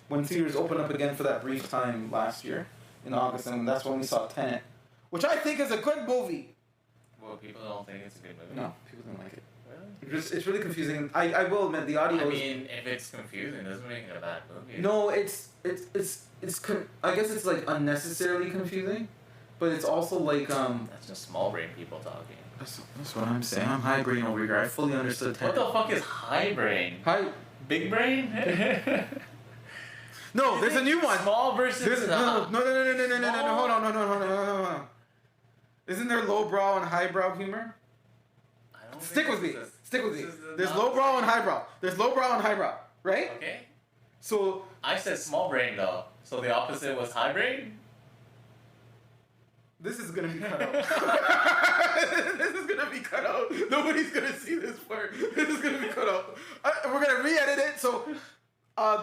when theaters opened up again for that brief time last year in August, and that's when we saw Tenet, which I think is a good movie. Well, people don't think it's a good movie. No, people don't like it. It's really confusing. I will admit the audio. I mean, if it's confusing, it doesn't make it a bad movie. No, I guess it's like unnecessarily confusing, but it's also like That's just small brain people talking. That's what I'm saying. I'm high brain over here. I fully understood. What the fuck is high brain? Big brain? No, there's a new one. Small versus no. Hold on. Isn't there lowbrow and highbrow humor? Stick with me. There's lowbrow and highbrow. Right? Okay. So I said small brain though. So the opposite was high brain? This is gonna be cut out. Nobody's gonna see this part. This is gonna be cut out. We're gonna re-edit it. So,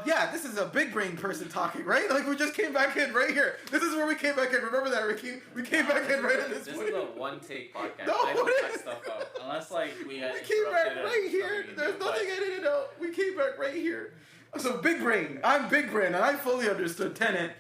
this is a big brain person talking, right? Like we just came back in right here. This is where we came back in. Remember that, Ricky? We came back in right at this point. This is a one-take podcast. No, I don't cut stuff out unless like we came back right here. There's nothing edited out. We came back right here. So big brain. I'm big brain, and I fully understood Tenet.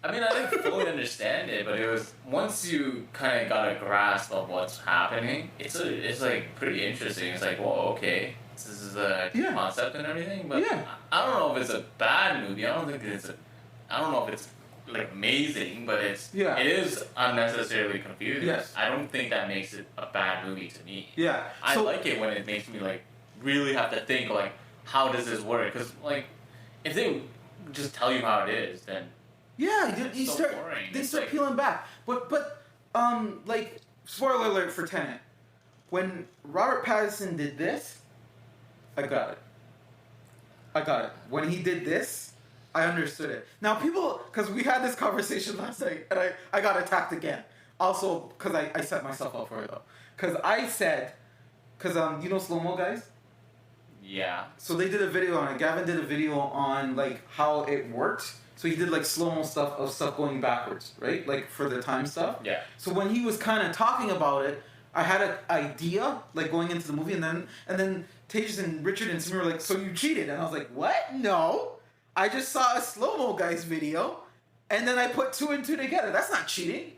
I mean, I didn't fully understand it, but it was once you kind of got a grasp of what's happening, it's like pretty interesting. It's like, whoa, okay, this is a concept and everything, but I don't know if it's a bad movie. I don't know if it's like amazing, but it is unnecessarily confusing. Yes. I don't think that makes it a bad movie to me. Yeah. I like it when it makes me like really have to think like, how does this work? Because like, if they just tell you how it is, then you so start boring. they It's start like, peeling back. But like spoiler alert for Tenet, when Robert Pattinson did this, I got it. When he did this, I understood it. Now people, because we had this conversation last night, and I got attacked again. Also, because I set myself up for it though. Because I said, you know slow-mo guys? yeah. So they did a video on it. Gavin did a video on like how it worked. So he did like slow-mo stuff of stuff going backwards, right? Like for the time stuff. Yeah. So when he was kind of talking about it, I had an idea like going into the movie, and then Tejas and Richard and Sim were like, "So you cheated?" And I was like, "What? No, I just saw a slow-mo guys video, and then I put 2 and 2 together. That's not cheating.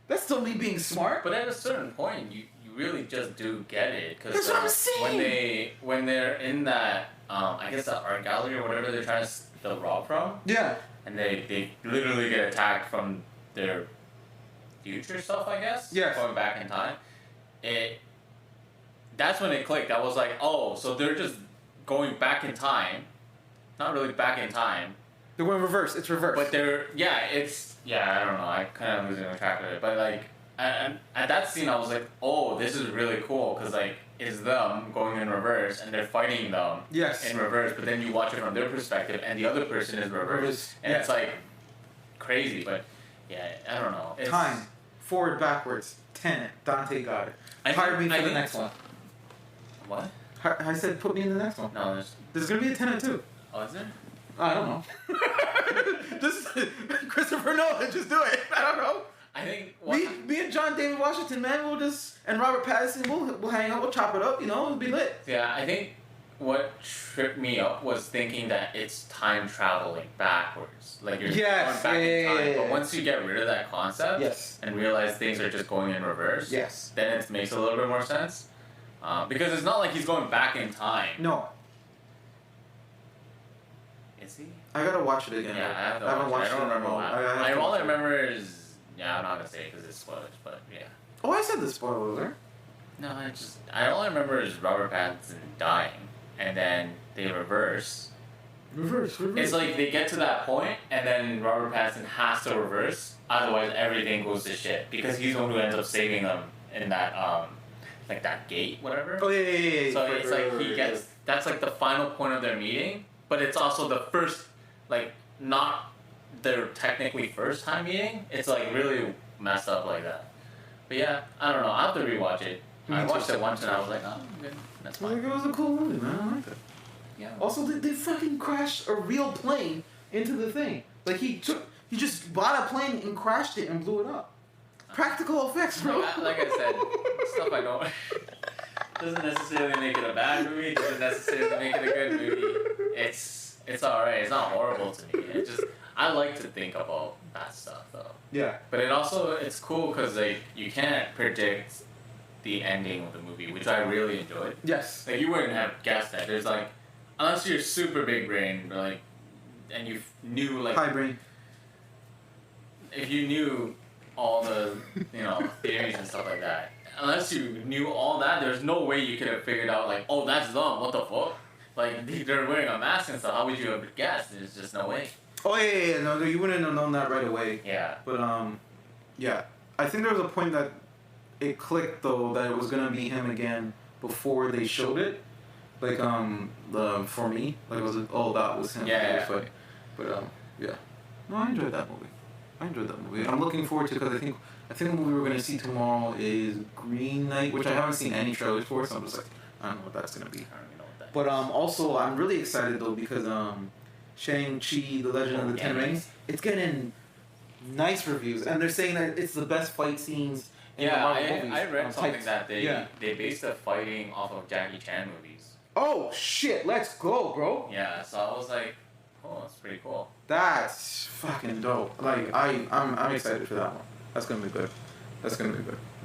That's still me being smart." But at a certain point, you really just do get it. That's what I'm saying. When they're in that, I guess the art gallery or whatever they're trying to steal rob from. Yeah. And they literally get attacked from their future self, I guess. Yes. Going back in time. That's when it clicked. I was like, oh, so they're just going back in time. Not really back in time. They're going reverse. It's reverse. But I don't know. I kind of losing track of it. But like, at that scene, I was like, oh, this is really cool because like it's them going in reverse and they're fighting them. Yes. In reverse, but then you watch it from their perspective and the other person is reverse, and it's like crazy. But yeah, I don't know. It's, time forward, backwards. Tenet. Dante got it. Hire me for the next one. What? I said put me in the next one. No, there's gonna be a Tenet too. Oh, is there? I don't know. Just Christopher Nolan, just do it. I don't know. I think me and John David Washington, man, and Robert Pattinson, we'll hang out, we'll chop it up, it'll be lit. Yeah, I think what tripped me up was thinking that it's time traveling backwards. Like you're going back in time. But once you get rid of that concept and realize things are just going in reverse, then it makes a little bit more sense. Because it's not like he's going back in time. No. Is he? I gotta watch it again. Yeah, I haven't watched it. I don't remember what all I remember is... Yeah, I'm not gonna say it because it's spoilers, but yeah. Oh, I said the spoiler alert. No, all I remember is Robert Pattinson dying, and then they reverse. Reverse. It's like they get to that point, and then Robert Pattinson has to reverse, otherwise everything goes to shit, because he's the one who ends up saving them in that, like that gate, whatever. Oh, yeah. So it's like he gets, that's like the final point of their meeting, but it's also the first, like, not their technically first time meeting. It's like really messed up like that. But yeah, I don't know. I have to rewatch it. I watched it once and I was like, oh, good. That's fine. It was a cool movie, man. I like it. Yeah. Also, they fucking crashed a real plane into the thing. Like he just bought a plane and crashed it and blew it up. Practical effects, bro. Like I said, stuff I don't. Doesn't necessarily make it a bad movie. Doesn't necessarily make it a good movie. It's alright. It's not horrible to me. It just. I like to think about that stuff though. Yeah. But it's cool because like you can't predict the ending of the movie, which I really enjoyed. Yes. Like you wouldn't have guessed that. There's like, unless you're super big brain, like, and you knew like. High brain. If you knew all the theories and stuff like that, unless you knew all that, there's no way you could have figured out like, oh, that's them. What the fuck? Like they're wearing a mask and stuff. How would you have guessed? There's just no way. Oh yeah. No, you wouldn't have known that right away. Yeah. But yeah. I think there was a point that it clicked though that it was gonna be him again before they showed it. Like for me, like it was that was him. Yeah. But yeah. No, I enjoyed that movie. I'm looking forward to it because I think the movie we're gonna see tomorrow is Green Knight, which I haven't seen any trailers for, so I'm just like I don't know what that's gonna be. I don't even know what that But also I'm really excited though because Shang-Chi, The Legend of the Ten Rings, it's getting nice reviews, and they're saying that it's the best fight scenes in the Marvel movies. I read something that they based the fighting off of Jackie Chan movies. Oh shit, let's go, bro. Yeah, so I was like, oh, that's pretty cool. That's fucking dope. Like I'm excited for that one. That's gonna be good.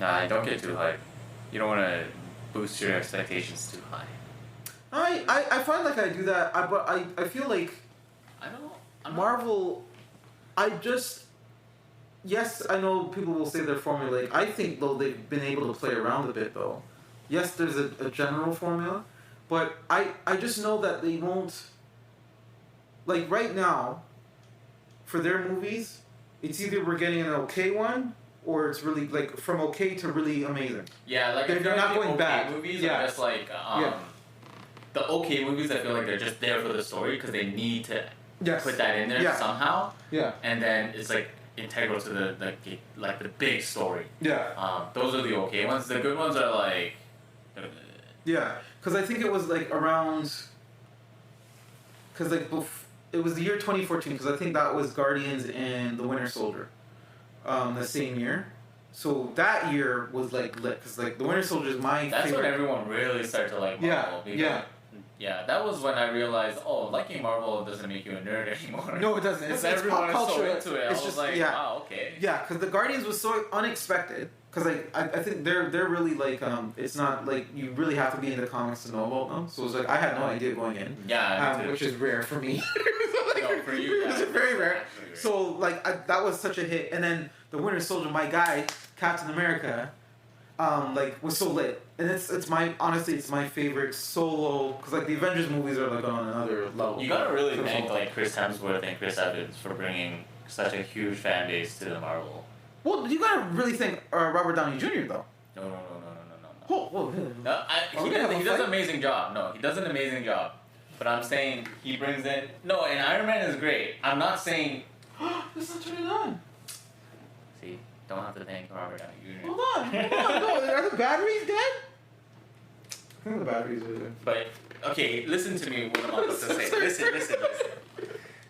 Nah, don't get too hyped. You don't want to boost your expectations too high. I find like I do that, but I feel like I don't know. Marvel, Yes, I know people will say they're formulaic. I think, though, they've been able to play around a bit, though. Yes, there's a general formula, but I just know that they won't... Like, right now, for their movies, it's either we're getting an okay one, or it's really, like, from okay to really amazing. Yeah, like, they're not going bad. Movies are just, like, the okay movies, I feel like they're just there for the story, because they need to put that in there somehow. Yeah. And then it's, like, integral to the big story. Yeah. Those are the okay ones. The good ones are, like... Yeah, because I think it was like around, because like it was the year 2014, because I think that was Guardians and the Winter Soldier, the same year. So that year was like lit, because like the Winter Soldier is my That's favorite. when everyone really started to like Marvel. Yeah, that was when I realized, liking Marvel doesn't make you a nerd anymore. No, it doesn't. It's everyone pop is so culture. into it. It's I was just, like, wow, okay. Yeah, because the Guardians was so unexpected. Because like I think they're really like it's not like you really have to be into comics to know about them. So it's like I had no idea going in. Yeah, which is rare for me. No, for you, it's very rare. So like that was such a hit, and then the Winter Soldier, my guy, Captain America, like was so lit, and it's my favorite solo, because like the Avengers movies are like on another level. You gotta really thank like Chris Hemsworth and Chris Evans for bringing such a huge fan base to the Marvel. Well, you gotta really thank Robert Downey Jr. though. No. Whoa. He does an amazing job. No, he does an amazing job. But I'm saying he brings in... No, and Iron Man is great. I'm not saying... Let's not turn it on. See, don't have to thank Robert Downey Jr. Hold on. No, are the batteries dead? I think the batteries are dead. But, okay, listen to me what I'm about to say. Listen.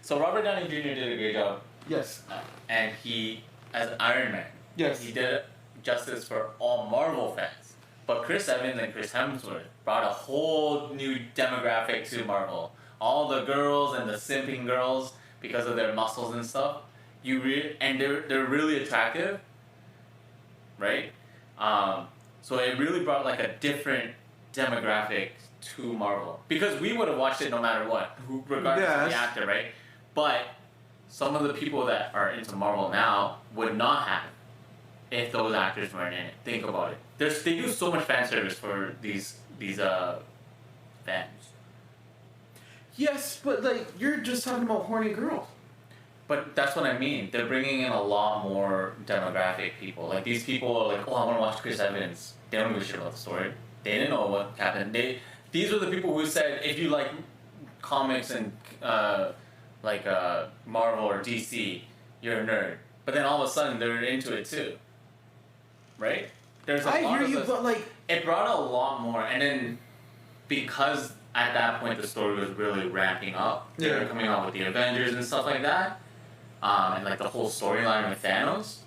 So Robert Downey Jr. did a great job. Yes. And he, as Iron Man, he did justice for all Marvel fans. But Chris Evans and Chris Hemsworth brought a whole new demographic to Marvel. All the girls and the simping girls, because of their muscles and stuff, and they're really attractive, right? So it really brought like a different demographic to Marvel, because we would have watched it no matter what, regardless of the actor, right? But some of the people that are into Marvel now would not have if those actors weren't in it. Think about it. They do so much fan service for these fans. Yes, but like you're just talking about horny girls. But that's what I mean. They're bringing in a lot more demographic people. Like these people are like, I want to watch Chris Evans. They don't give a shit about the story. They didn't know what happened. These were the people who said, if you like comics and Marvel or DC, you're a nerd. But then all of a sudden they're into it too. Right? There's a lot I hear of you, but like it brought a lot more, and then because at that point the story was really ramping up, they were coming out with the Avengers and stuff like that, and like the whole storyline with Thanos.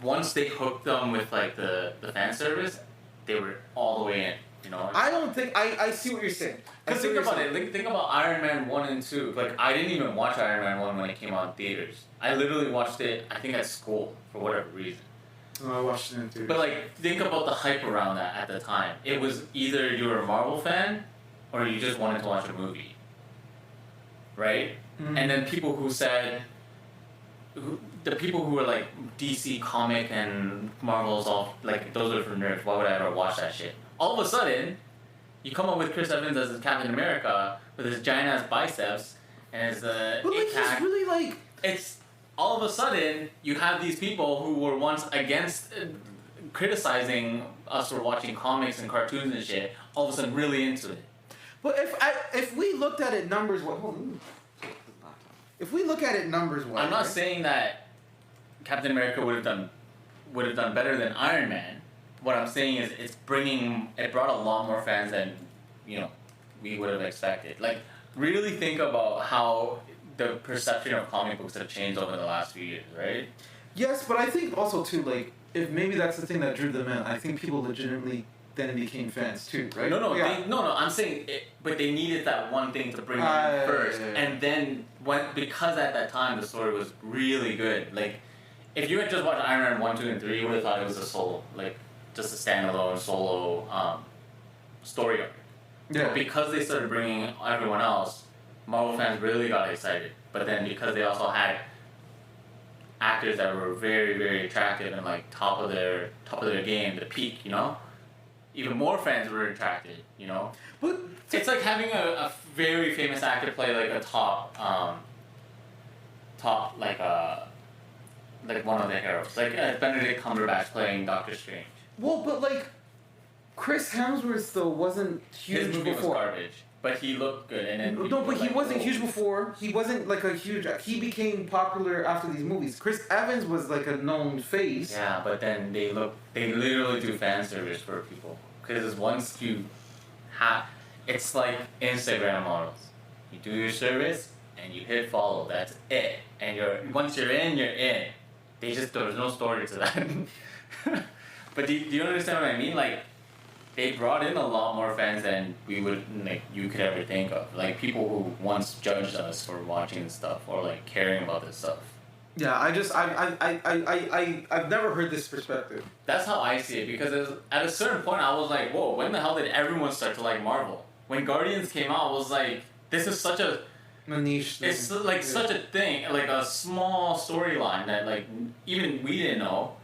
Once they hooked them with like the fan service, they were all the way in. You know. I don't think I see what you're saying. Because think about it. Think about Iron Man 1 and 2. Like I didn't even watch Iron Man 1 when it came out in theaters. I literally watched it, I think, at school for whatever reason. I watched it in theaters. But like, think about the hype around that at the time. It was either you were a Marvel fan, or you just wanted to watch a movie. Right? Mm-hmm. And then people who said, the people who were like DC comic and Marvel's all like, those are for nerds. Why would I ever watch that shit? All of a sudden, you come up with Chris Evans as Captain America with his giant ass biceps and his but like he's really like it's. All of a sudden, you have these people who were once against criticizing us for watching comics and cartoons and shit, all of a sudden really into it. But if we looked at it numbers wise, if we look at it numbers wise, I'm not saying that Captain America would have done better than Iron Man. What I'm saying is it brought a lot more fans than we would have expected. Like really think about how the perception of comic books have changed over the last few years, right? Yes, but I think also too, like, if maybe that's the thing that drew them in, I think people legitimately then became fans too, right? No, I'm saying but they needed that one thing to bring them in first, and then because at that time the story was really good. Like, if you had just watched Iron Man 1, 2, and 3, you would have thought it was a solo, like, just a standalone solo story arc. Yeah. But because they started bringing everyone else, Marvel fans really got excited. But then because they also had actors that were very, very attractive and like top of their game, the peak, you know. Even more fans were attracted, you know. But it's like having a very famous actor play like a top like one of the heroes, like Benedict Cumberbatch playing Doctor Strange. Well, but like Chris Hemsworth though wasn't huge His movie before. was garbage, but he looked good. And then No, but he like, wasn't huge before. He wasn't like a huge. He became popular after these movies. Chris Evans was like a known face. Yeah, but then they literally do fan service for people because once you have, it's like Instagram models. You do your service and you hit follow. That's it. And once you're in, you're in. There's no story to that. But do you understand what I mean? Like, they brought in a lot more fans than you could ever think of. Like, people who once judged us for watching stuff or like caring about this stuff. Yeah, I've never heard this perspective. That's how I see it, because at a certain point I was like, whoa, when the hell did everyone start to like Marvel? When Guardians came out, I was like, this is such a niche thing. It's like such a thing, like a small storyline that like even we didn't know.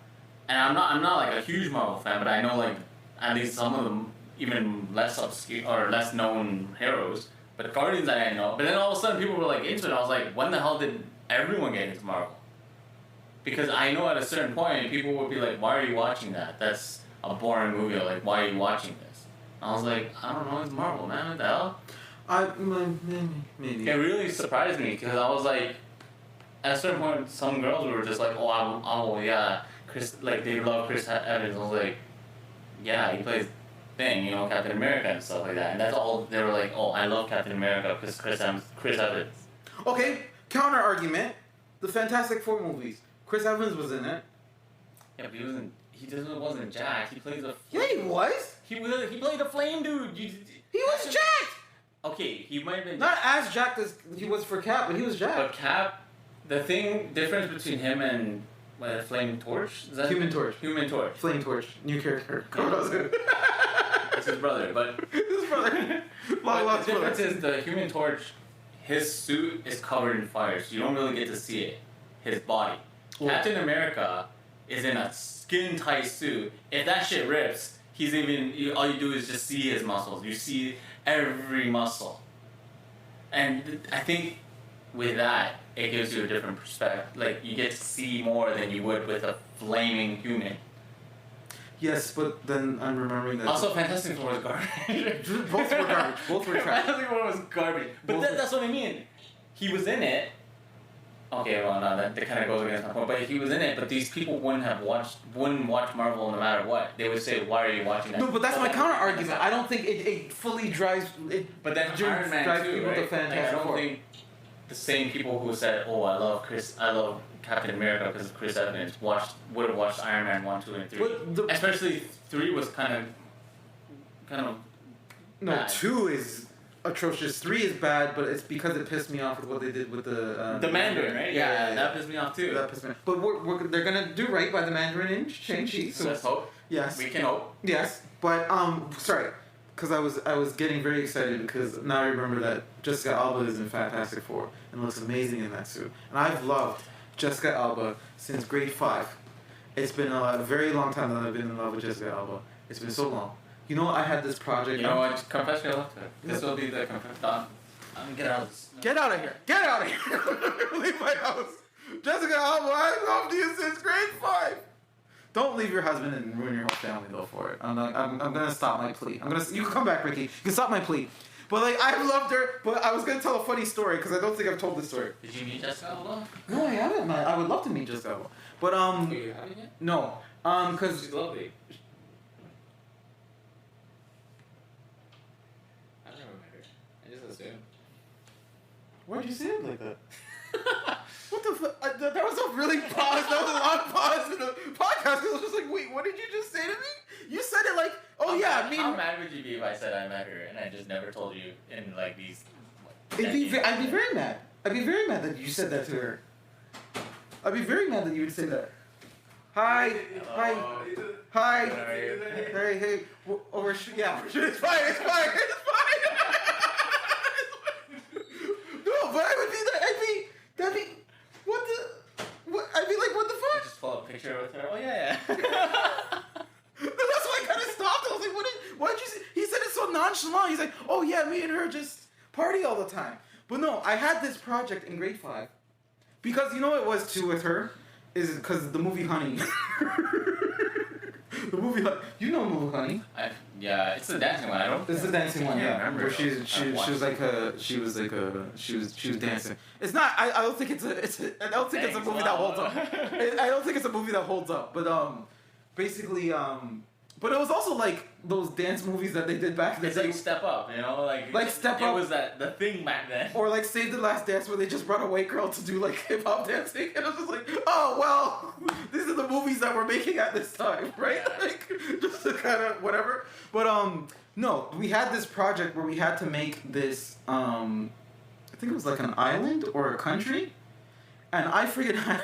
And I'm not like a huge Marvel fan, but I know like at least some of them even less obscure or less known heroes. But Guardians I didn't know. But then all of a sudden people were like into it. I was like, when the hell did everyone get into Marvel? Because I know at a certain point people would be like, why are you watching that? That's a boring movie. Or like, why are you watching this? I was like, I don't know, it's Marvel, man. What the hell? Maybe. It really surprised me because I was like, at a certain point, some girls were just like, oh yeah, Chris, like they love Chris Evans. I was like, yeah, he plays thing, you know, Captain America and stuff like that. And that's all they were like, oh, I love Captain America because Chris Evans. Okay, counter argument: the Fantastic Four movies. Chris Evans was in it. Yeah, but he wasn't Jack. He plays a. Yeah, he was. He played a flame dude. He was jacked. Okay, he might have been. Not as jacked as he was for Cap, but he was jacked. But Cap, the difference between him and Flame Torch? Is that Human Torch. Human Torch. Flame Torch, new character. It's his brother, but his brother. The difference is the Human Torch. His suit is covered in fire, so you don't really get to see it. His body. Well, Captain America is in a skin-tight suit. If that shit rips, all you do is just see his muscles. You see every muscle. And I think with that, it gives you a different perspective. Like, you get to see more than you would with a flaming human. Yes, but then I'm remembering that. Also, Fantastic Four was garbage. Both were garbage. Both were trash. Fantastic Four was garbage. But that's what I mean. He was in it. Okay, well, no, that kind of goes against my point. But if he was in it, but these people wouldn't watch Marvel no matter what. They would say, "Why are you watching that?" No, but that's my counter argument. I don't think it fully drives. But then Iron Man too, people right? to Fantastic I don't Four. think the same people who said, "Oh, I love Captain America because of Chris Evans," would have watched Iron Man 1, 2, and 3. Especially 3 was kind of. No, bad. 2 is atrocious. 3 is bad, but it's because it pissed me off with what they did with the Mandarin, right? Yeah, that pissed me off too. That pissed me off. But they're gonna do right by the Mandarin in Shang-Chi. So let's hope. Yes, we can hope. Yes, but sorry, because I was getting very excited because now I remember that Jessica Alba is in Fantastic Four and looks amazing in that suit. And I've loved Jessica Alba since grade 5. It's been a very long time that I've been in love with Jessica Alba. It's been so long. You know, I had this project. You know what? Confess your love to her. This will be the confession. Get out of this. Get out of here. Get out of here. Leave my house. Jessica Alba, I loved you since grade 5. Don't leave your husband and ruin your whole family though for it. I'm gonna stop my plea. You can come back, Ricky. You can stop my plea. But like I loved her. But I was gonna tell a funny story because I don't think I've told this story. Did you meet Jessica Alba? No, I haven't. Man. I would love to meet Jessica Alba. But You haven't yet? No. Cause she's lovely. I've never met her. I just assumed. Why'd you say it like that? What the fuck? That was a really pause. That was a long pause in the podcast. I was just like, wait, what did you just say to me? You said it like, How mad would you be if I said I met her and I just never told you in like these? I'd be very mad. I'd be very mad that you said that to her. I'd be very mad that you would say that. Hi. Hey. We're shooting. It's fine. It's fine. No, but I would be that'd be what? I'd be like yeah, me and her just party all the time. But no, I had this project in grade 5 because you know what it was too with her is because the movie Honey. The movie, you know, movie Honey. Yeah, it's the dancing one. I don't. It's the dancing one. Yeah, remember. where she was dancing. It's not. I don't think it's a. I don't think it's a movie that holds up. I don't think it's a movie that holds up. But basically but it was also like those dance movies that they did back in the It's day. like Step Up, you know, like Step Up. It was the thing back then. Or like Save the Last Dance where they just brought a white girl to do like hip hop dancing, and I was just like, oh well, these are the movies that we're making at this time, right? Like just to kind of whatever. But no, we had this project where we had to make this I think it was like an island or a country, and I freaking had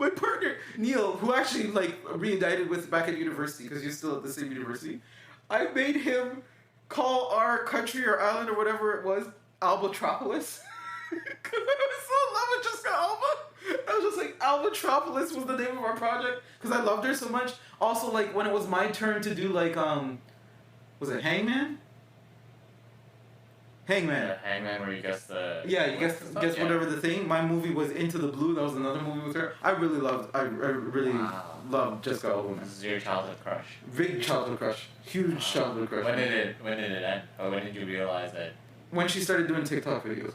my partner Neil, who actually like reunited with back at university because you're still at the same university. I made him call our country or island or whatever it was Albatropolis. Because I was so in love with Jessica Alba. I was just like, Albatropolis was the name of our project because I loved her so much. Also, like when it was my turn to do like was it Hangman? Hangman. Yeah, Hangman, where you guess the. Yeah, you guess whatever the thing. My movie was Into the Blue. That was another movie with her. I really loved loved Jessica Alba. This is your childhood crush. Big childhood crush. Huge childhood crush. When did it end? Or when did you realize that? When she started doing TikTok videos.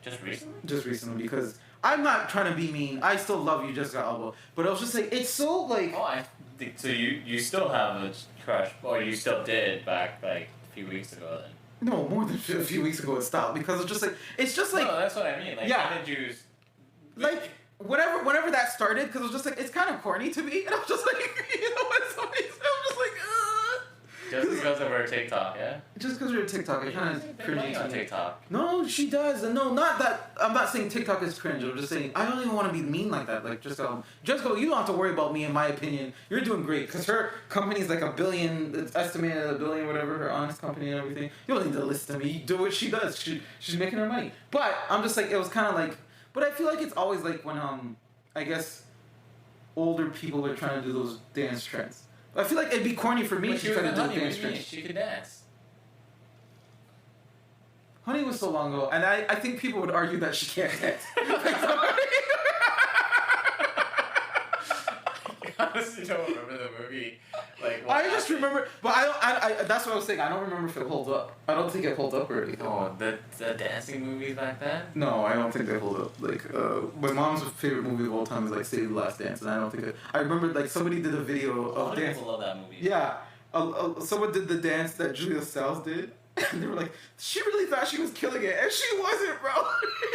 Just recently? Just recently, because I'm not trying to be mean. I still love you, Jessica Alba. But I was just like, it's so like. Oh, I think so. You still have a crush, or you still did back like a few weeks ago then. No, more than a few weeks ago it stopped because it's just like no, that's what I mean. Like, yeah. when did you? Like whenever that started, because it was just like it's kind of corny to me, and I was just like, you know what? Somebody said, I'm just like, Just because of her TikTok, yeah. Just because you're a TikTok, it kind of cringy on TikTok. No, she does, and no, not that. I'm not saying TikTok is cringe. I'm just saying I don't even want to be mean like that. Like just go, you don't have to worry about me. In my opinion, you're doing great because her company's like $1 billion. It's estimated at $1 billion, whatever. Her honest company and everything. You don't need to listen to me. You do what she does. She's making her money. But I'm just like it was kind of like. But I feel like it's always like when I guess older people are trying to do those dance trends. I feel like it'd be corny for me But to try to do a dance trend. She could dance. Honey was so long ago, and I think people would argue that she can't dance. I honestly don't remember the movie. Like I just remember, but I that's what I was saying. I don't remember if it holds up. I don't think it holds up or anything. Oh, the dancing movies back then? No, I don't think they hold up. Like, my mom's favorite movie of all time is like Save the Last Dance, and I don't think I remember like somebody did a video of dance. People love that movie. Yeah, someone did the dance that Julia Stiles did, and they were like, she really thought she was killing it, and she wasn't, bro.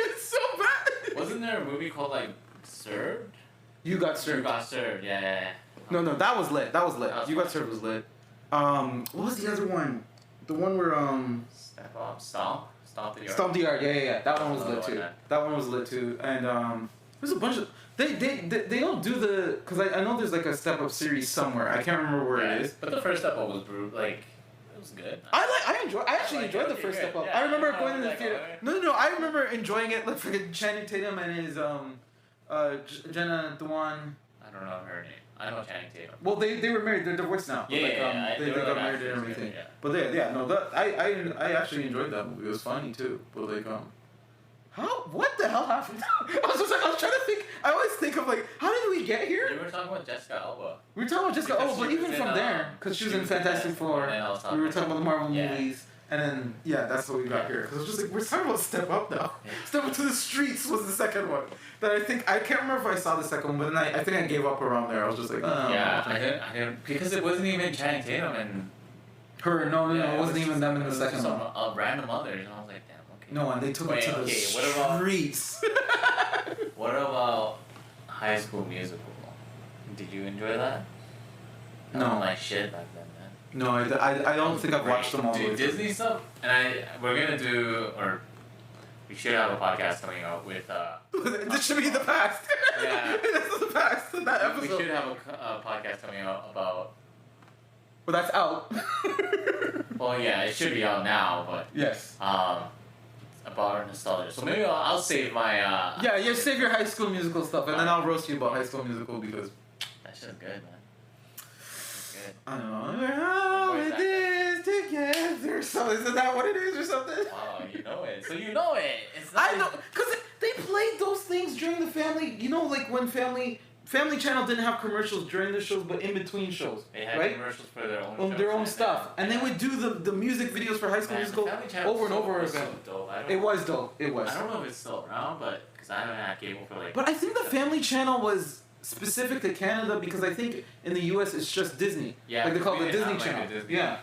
It's so bad. Wasn't there a movie called like Served? You Got Served. You Got Served. Yeah. No, that was lit. You Got Served was lit. What was the other one? The one where Step Up, Stomp the Yard. Stomp the Yard. Yeah. That one was lit too. That one was lit too. And there's a bunch of they don't do the because I know there's like a Step Up series somewhere. I can't remember where it is. But the first Step Up was brutal. Like it was good. I actually enjoyed the first Step Up. Yeah, I remember I going to the like, theater. No. I remember enjoying it. Like freaking Channing Tatum and his Jenna Dewan. I don't know her name. I know Channing Tatum. Well, they were married. They're divorced now. But they got married and everything. Yeah. But I actually enjoyed that movie. It was funny too. But like what the hell happened? I was trying to think. I always think of like, how did we get here? We were talking about Jessica Alba. We were talking about Jessica Alba, but even from there, because she was in Fantastic Four. We were talking about the Marvel movies. And then, that's what we got here. Because it was just like, we're talking about Step Up now. Yeah. Step Up to the Streets was the second one. That I can't remember if I saw the second one, but then I think I gave up around there. I was just like, I didn't, because it wasn't even Channing Tatum and... Her, no, it wasn't even them in the second one. Random others, and I was like, damn, okay. No, and they took it to the streets. What about High School Musical? Did you enjoy that? No. I don't like shit back then. No, I don't think I've watched them all. Dude, Disney stuff, and we're gonna do, or we should have a podcast coming out with. This should be the past. Yeah, this is the past. That episode. We should have a podcast coming out about. Well, that's out. Well, yeah, it should be out now, but yes. About our nostalgia. So maybe I'll save my. Yeah, save your High School Musical stuff, and then I'll roast you about High School Musical because. That shit's good, man. I don't know how it is together. So isn't that what it is or something? Wow, you know it. So you know it. It's not I know, because they played those things during the family, like when Family Channel didn't have commercials during the shows, but in between shows. They had right? commercials for their own On their own stuff. And they would do the music videos for High School Musical over and over again. It was dope. It was. I don't know if it's still around, but because I haven't had cable for like. But I think the Family Channel was specific to Canada because I think in the US it's just Disney. Yeah. Like they call it the Disney like Channel. Disney. Yeah.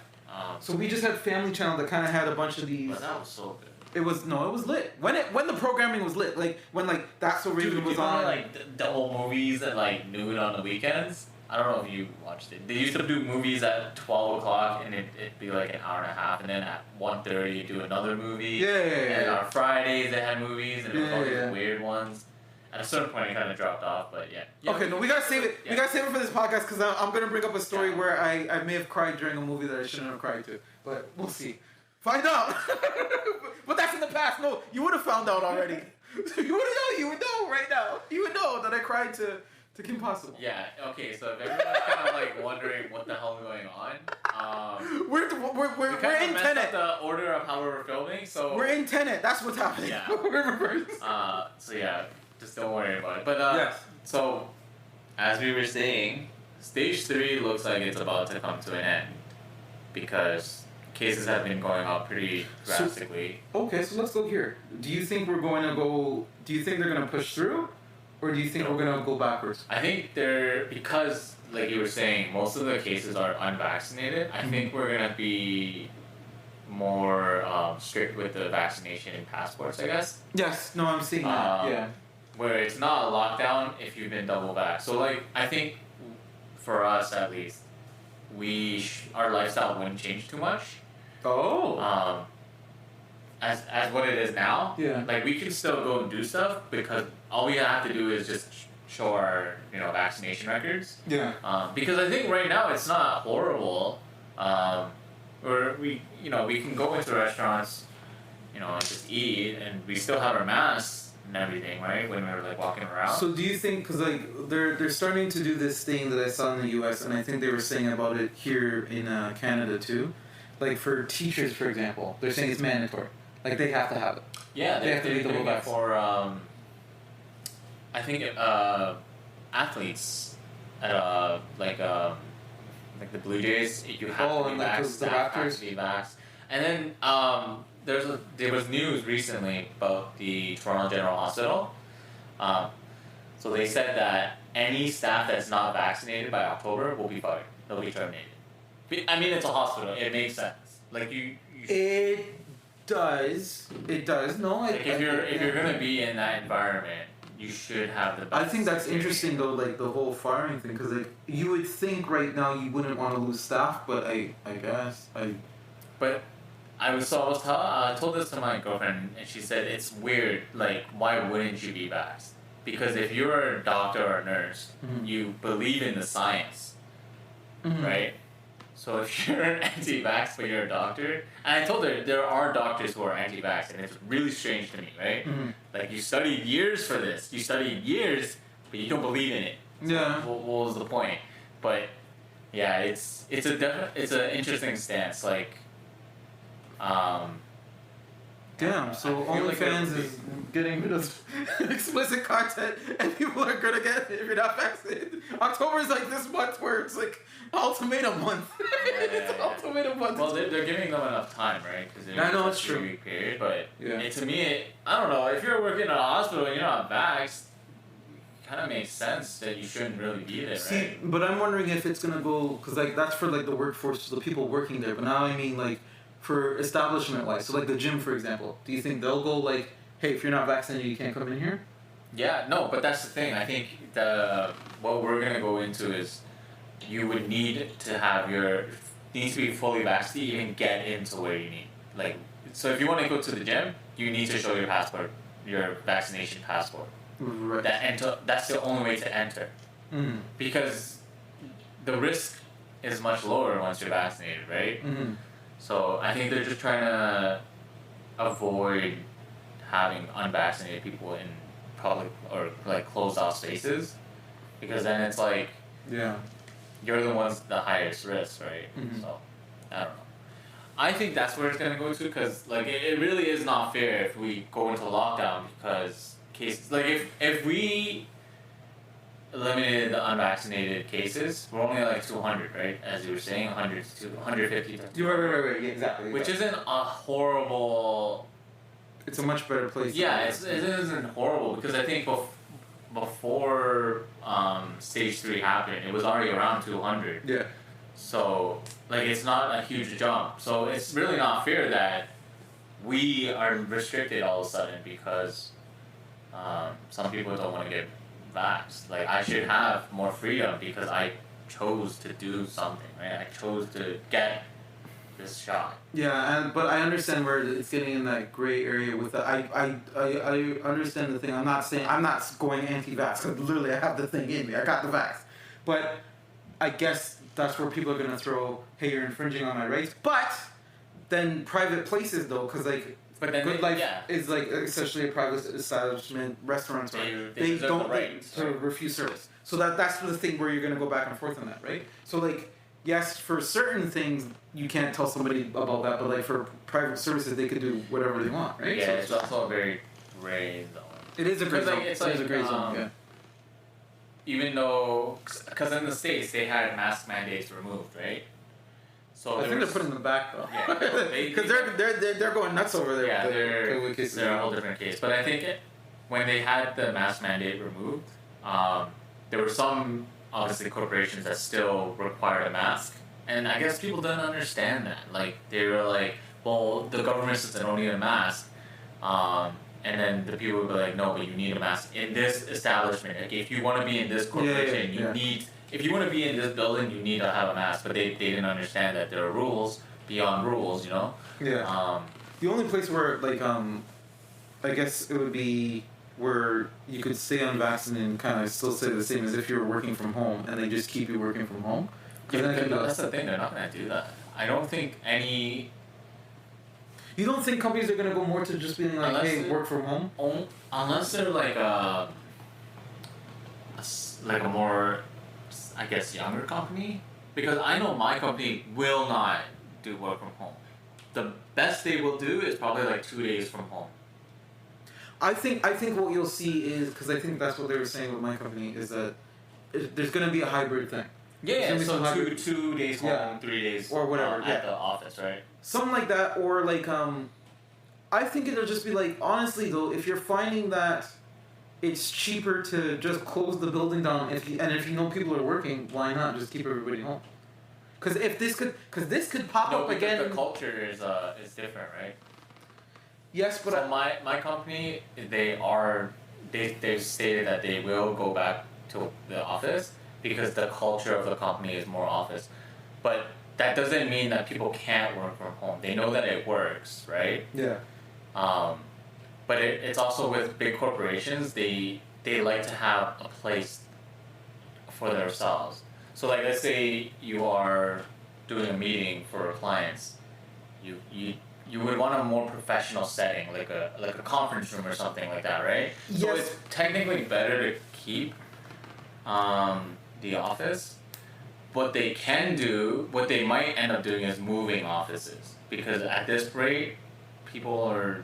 So we just had Family Channel that kind of had a bunch of these. But that was so good. It was lit when the programming was lit, like when That's So Raven was on. Like double movies at like noon on the weekends. I don't know if you watched it. They used to do movies at 12 o'clock and it'd be like an hour and a half, and then at 1:30 do another movie. Yeah. And on Fridays they had movies and it was all these Yeah. weird ones. At a certain point it kind of dropped off, but yeah. Okay, no, we gotta save it. Yeah. We gotta save it for this podcast because I'm gonna bring up a story where I may have cried during a movie that I shouldn't have cried to, but we'll see. Find out. But that's in the past. No, you would have found out already. You would know right now. You would know that I cried to Kim Possible. Yeah. Okay. So if everyone's kind of like wondering what the hell is going on, we're in messed Tenet. up the order of how we're filming. So we're in Tenet. That's what's happening. Yeah. We're reversed. So yeah, just don't worry about it. But yes. So as we were saying, stage 3 looks like it's about to come to an end because cases have been going up pretty drastically. Okay, so let's go here. Do you think they're going to push through? Or do you think we're going to go backwards? I think because, like you were saying, most of the cases are unvaccinated. I think we're going to be more strict with the vaccination and passports, I guess. Yes, no, I'm seeing that, yeah. Where it's not a lockdown if you've been double vaxxed. So, like, I think for us at least, our lifestyle wouldn't change too much. Oh. As what it is now, yeah. Like we can still go and do stuff because all we have to do is just show our vaccination records. Yeah. Because I think right now it's not horrible. Or we can go into restaurants, and just eat, and we still have our masks and everything, right? When we're like walking around. So do you think, because like they're starting to do this thing that I saw in the U.S. and I think they were saying about it here in Canada too. Like for teachers, for example, they're saying it's mandatory. Like they have to have it. Yeah, they have to be double vaxxed. For I think athletes at like the Blue Jays, you have to be vaxxed. The Raptors. To be vaxxed. And then there was news recently about the Toronto General Hospital. So they said that any staff that's not vaccinated by October will be fired. They'll be terminated. I mean, it's a hospital. It makes sense. Like you It does. No, like if you're gonna be in that environment, you should have the best. I think that's interesting though, like the whole firing thing, because like you would think right now you wouldn't want to lose staff, but I guess. But I told this to my girlfriend, and she said it's weird. Like, why wouldn't you be vaxxed? Because if you're a doctor or a nurse, mm-hmm. you believe in the science, mm-hmm. right? So if you're anti-vax but you're a doctor, and I told her there are doctors who are anti-vax, and it's really strange to me, right? Mm-hmm. Like you studied years for this, but you don't believe in it. So yeah. What was the point? But yeah, it's an interesting stance. Like, damn. So OnlyFans is getting rid of explicit content, and people are gonna get it if you're not vaccinated. October is like this month where it's like ultimatum month. It's ultimatum month. Well, they're giving them enough time, right? Because I know it's true. 3-week period, but yeah. To me, I don't know. If you're working in a hospital and you're not vaxxed, it kind of makes sense that you shouldn't really be there, See, right? but I'm wondering if it's gonna go, because like that's for like the workforce, the people working there. But now I mean like for establishment wise, so like the gym, for example. Do you think they'll go like, hey, if you're not vaccinated, you can't come in here? Yeah, no, but that's the thing. I think what we're gonna go into is you would need to be fully vaccinated to even get into where you need. Like, so if you want to go to the gym, you need to show your passport, your vaccination passport. Right. That's the only way to enter. Mm-hmm. Because the risk is much lower once you're vaccinated, right? Mm-hmm. So I think they're just trying to avoid having unvaccinated people in public or like closed off spaces, because then it's like yeah, you're the ones the highest risk, right? Mm-hmm. So I don't I think that's where it's gonna go to, because like it really is not fair if we go into lockdown because cases like if we eliminated the unvaccinated cases, we're only like 200, right? As you were saying, 100 to 150 to Right. Yeah, exactly. which isn't a horrible. It's a much better place. Yeah, it isn't horrible because I think before stage 3 happened, it was already around 200. Yeah. So like it's not a huge jump. So it's really not fair that we are restricted all of a sudden because some people don't want to get vaxxed. Like I should have more freedom because I chose to do something, right? I chose to get this shot. Yeah, but I understand where it's getting in that gray area with the. I understand the thing. I'm not going anti-vax because literally I have the thing in me. I got the vax, but I guess that's where people are gonna throw, hey, you're infringing on my rights. But then private places though, because like. But then Good Life is like essentially a private establishment, restaurants, right? They don't to refuse service. So that's the thing where you're gonna go back and forth on that, right? So like, yes, for certain things you can't tell somebody about that, but like for private services they could do whatever they want, right? Yeah, so it's also a very gray zone. It is a gray zone. It's a gray zone. Yeah. Even though, because in the States they had mask mandates removed, right? So I think they're putting them back though. Yeah, because they're going nuts over there. Yeah, they're a whole different case. But I think when they had the mask mandate removed, there were some obviously corporations that still required a mask, and I guess people didn't understand that. Like they were like, well, the government says they don't need a mask, and then the people would be like, no, but you need a mask in this establishment. Like if you want to be in this corporation, you need. If you want to be in this building, you need to have a mask, but they didn't understand that there are rules beyond rules, you know? Yeah. The only place where, like, I guess it would be where you could stay unvaccinated and kind of still say the same as if you were working from home, and they just keep you working from home. Yeah, that's the thing, they're not going to do that. I don't think any... You don't think companies are going to go more to just being like, hey, work from home? Unless they're like a more... I guess younger company, because I know my company will not do work from home. The best they will do is probably like 2 days from home. I think what you'll see is, because I think that's what they were saying with my company, is that there's going to be a hybrid thing. Yeah, so two days home, 3 days or whatever at the office, right? Something like that, or like I think it'll just be like, honestly though, if you're finding that it's cheaper to just close the building down. If you know people are working, why not just keep everybody home? Because this could pop up again. The culture is different, right? Yes, but so my company they've stated that they will go back to the office because the culture of the company is more office, but that doesn't mean that people can't work from home. They know that it works, right? Yeah. But it's also with big corporations, they like to have a place for themselves. So like let's say you are doing a meeting for clients, you would want a more professional setting, like a conference room or something like that, right? Yes. So it's technically better to keep the office. What they might end up doing is moving offices, because at this rate, people are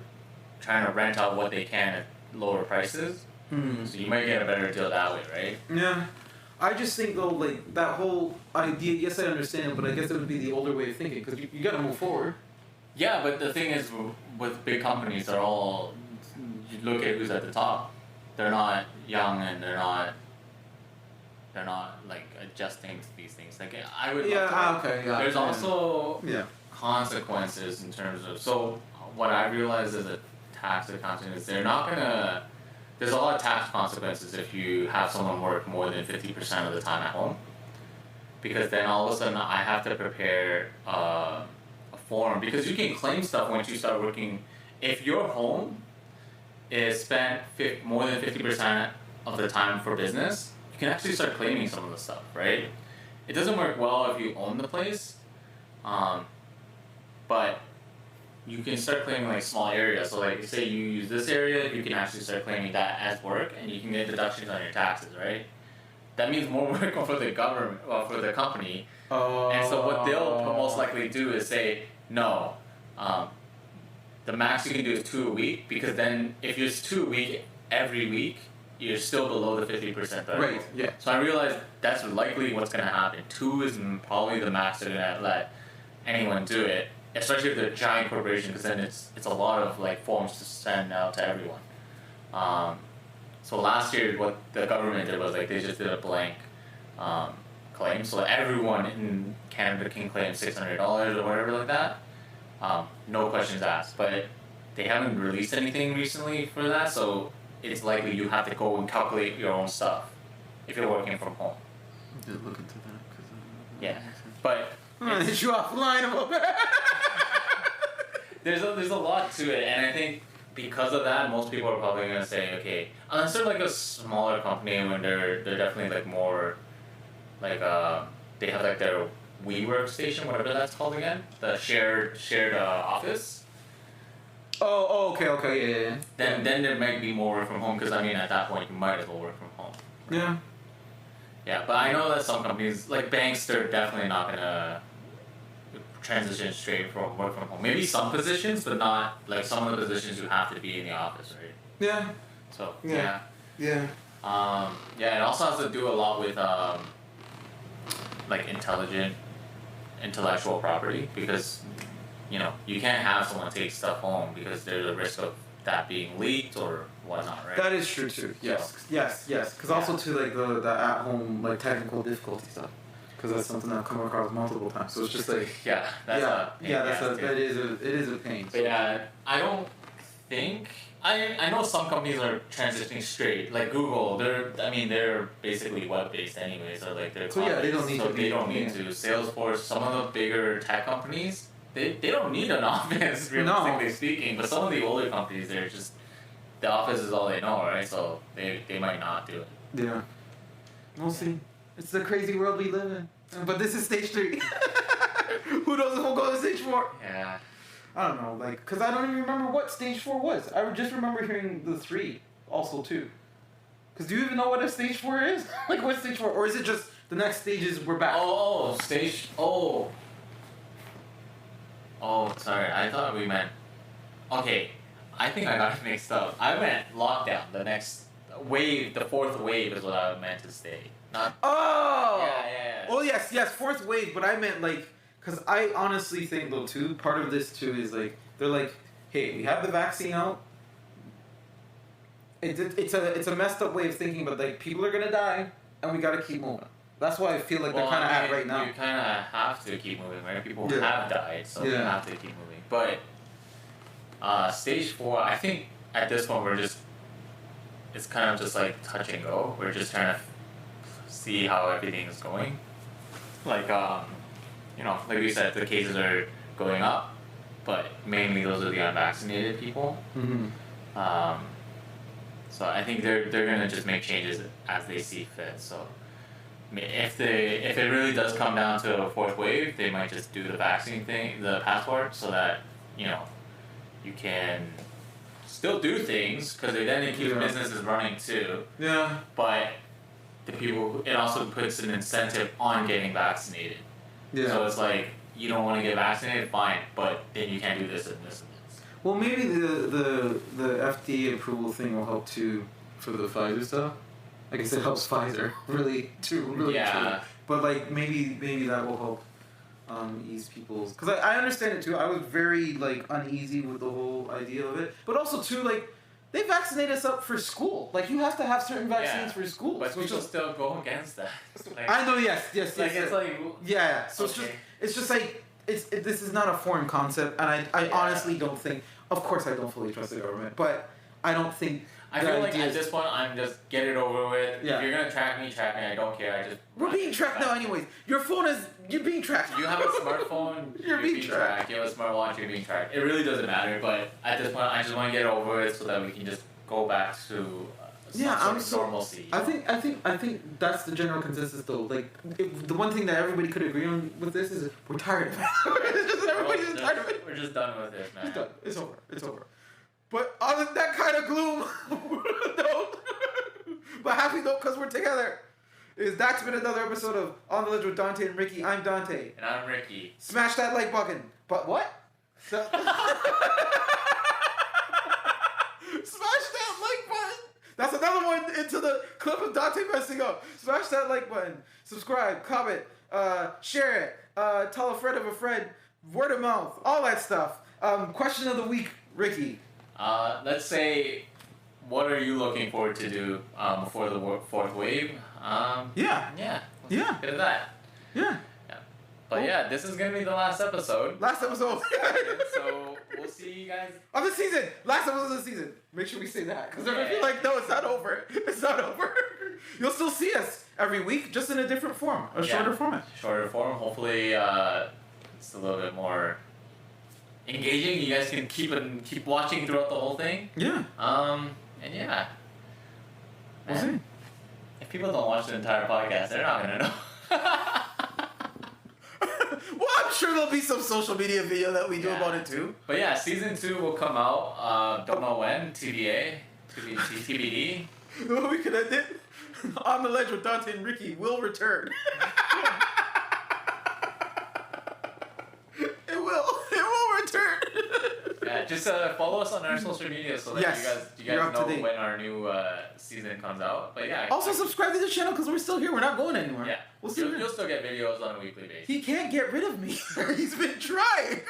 trying to rent out what they can at lower prices. So you might get a better deal that way, right? Yeah. I just think though, like that whole idea, yes I understand, but I guess it would be the older way of thinking, because you gotta move forward. Yeah, but the thing is, with big companies, they're all, you look at who's at the top. They're not young, and they're not like adjusting to these things. Like I would. Okay. Yeah. There's also consequences in terms of. So what I realized as a tax accountant is they're not gonna. There's a lot of tax consequences if you have someone work more than 50% of the time at home, because then all of a sudden I have to prepare a form, because you can claim stuff once you start working. If your home is spent more than 50% of the time for business, you can actually start claiming some of the stuff, right? It doesn't work well if you own the place, but you can start claiming like small areas. So like say you use this area, you can actually start claiming that as work, and you can get deductions on your taxes, right? That means more work for the government, for the company. And so what they'll most likely do is say, no, the max you can do is 2 a week, because then if it's 2 a week every week, you're still below the 50% threshold. Right. Yeah. So I realized that's likely what's gonna happen. 2 is probably the max they're gonna let anyone do it, especially if they're a giant corporation, because then it's a lot of like forms to send out to everyone. So last year, what the government did was like they just did a blank claim, so everyone in Canada can claim $600 or whatever like that. No questions asked, but they haven't released anything recently for that, so it's likely you have to go and calculate your own stuff if you're working from home. Did look into that. Yeah, but hit you offline about that. there's a lot to it, and I think because of that, most people are probably gonna say, okay, unless they're like a smaller company when they're definitely like more like they have like their WeWork station, whatever that's called again, the shared office. Oh, okay, yeah. Then there might be more work from home, because I mean at that point you might as well work from home. Yeah. Yeah, but I know that some companies like banks, they're definitely not gonna transition straight from work from home. Maybe some positions, but not like some of the positions you have to be in the office, right? Yeah. So Yeah. yeah. It also has to do a lot with like intellectual property, because you know you can't have someone take stuff home because there's a risk of that being leaked or whatnot, right? That is true too. Yes. So, Yes. Because also too like the at home like technical difficulty stuff. Because that's something that I've come across multiple times. So it's just like it is a pain. But yeah, I don't think I know some companies are transitioning straight. Like Google, they're basically web based anyways. So like they're they don't need to. Salesforce, some of the bigger tech companies, they don't need an office realistically speaking. But some of the older companies, they're just the office is all they know, right? So they might not do it. Yeah. We'll see. It's the crazy world we live in. But this is stage 3. Who knows if we'll go to stage 4? Yeah. I don't know, like, because I don't even remember what stage 4 was. I just remember hearing the 3 also, too. Because do you even know what a stage 4 is? Like, what's stage 4? Or is it just the next stage is we're back? Oh, sorry. I thought we meant... Okay. I think I got it mixed up. I meant lockdown. The next wave, the 4th wave is what I meant to say. Not... Oh! Yeah. Oh, yes, 4th wave, but I meant, like... Because I honestly think, though, too, part of this, too, is, like, they're like, hey, we have the vaccine out. It's a messed up way of thinking, but, like, people are going to die, and we got to keep moving. That's why I feel like they're kind of at right now. You kind of have to keep moving, right? People have died, so you have to keep moving. But stage 4, I think at this point it's kind of just, like, touch and go. We're just trying to see how everything is going. Like, like we said, the cases are going up, but mainly those are the unvaccinated people. Mm-hmm. So I think they're gonna just make changes as they see fit. So if it really does come down to a 4th wave, they might just do the vaccine thing, the passport, so that you can still do things, because then it keeps businesses running too. Yeah. But the people, it also puts an incentive on getting vaccinated. Yeah. So it's like, you don't want to get vaccinated, fine, but then you can't do this and this and this. Well, maybe the FDA approval thing will help too for the Pfizer stuff. I guess it helps Pfizer really too. Yeah. But like maybe that will help ease people's, because I understand it too. I was very like uneasy with the whole idea of it, but also too like they vaccinate us up for school. Like you have to have certain vaccines for school. But people still go against that. Like, I know. Yes. It's like yeah. So it's just like this is not a foreign concept, and I honestly don't think. Of course, I don't fully trust the government, but I don't think. I feel like at this point, I'm just get it over with. Yeah. If you're gonna track me. I don't care. We're being tracked now, anyways. Your phone you're being tracked. You have a smartphone. You're being tracked. You have a smartwatch. You're being tracked. It really doesn't matter. But at this point, I just want to get it over with so that we can just go back to normalcy. I think that's the general consensus, though. Like, the one thing that everybody could agree on with this is we're tired of it. Everybody's tired of it. We're just done with it, man. It's done. It's over. But on that kind of gloom, no. But happy though, because we're together. That's been another episode of On the Ledge with Dante and Ricky. I'm Dante. And I'm Ricky. Smash that like button. But what? Smash that like button. That's another one into the clip of Dante messing up. Smash that like button. Subscribe, comment, share it, tell a friend of a friend, word of mouth, all that stuff. Question of the week, Ricky. Let's say, what are you looking forward to do before the fourth wave? Yeah. Let's get at that. Yeah. But yeah, this is gonna be the last episode. Last episode. So we'll see you guys of the season. Last episode of the season. Make sure we say that because they're gonna be like, no, it's not over. It's not over. You'll still see us every week, just in a different form, shorter format. Shorter form. Hopefully, it's a little bit more engaging. You guys can keep watching throughout the whole thing. Yeah. And yeah. We'll see. If people don't watch the entire podcast, they're not gonna know. Well, I'm sure there'll be some social media video that we do about it too. But yeah, season 2 will come out. Don't know when. TBA. TBD. We could end it. On the Ledge with Dante and Ricky will return. It will return. Yeah, just follow us on our social media so that you guys know when our new season comes out. But yeah. Also subscribe to the channel because we're still here. We're not going anywhere. Yeah. You'll still get videos on a weekly basis. He can't get rid of me. He's been trying.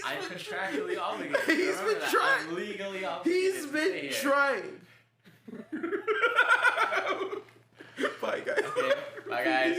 I'm contractually obligated. He's been trying. I'm legally obligated. He's been trying. Bye guys. Okay. Bye guys.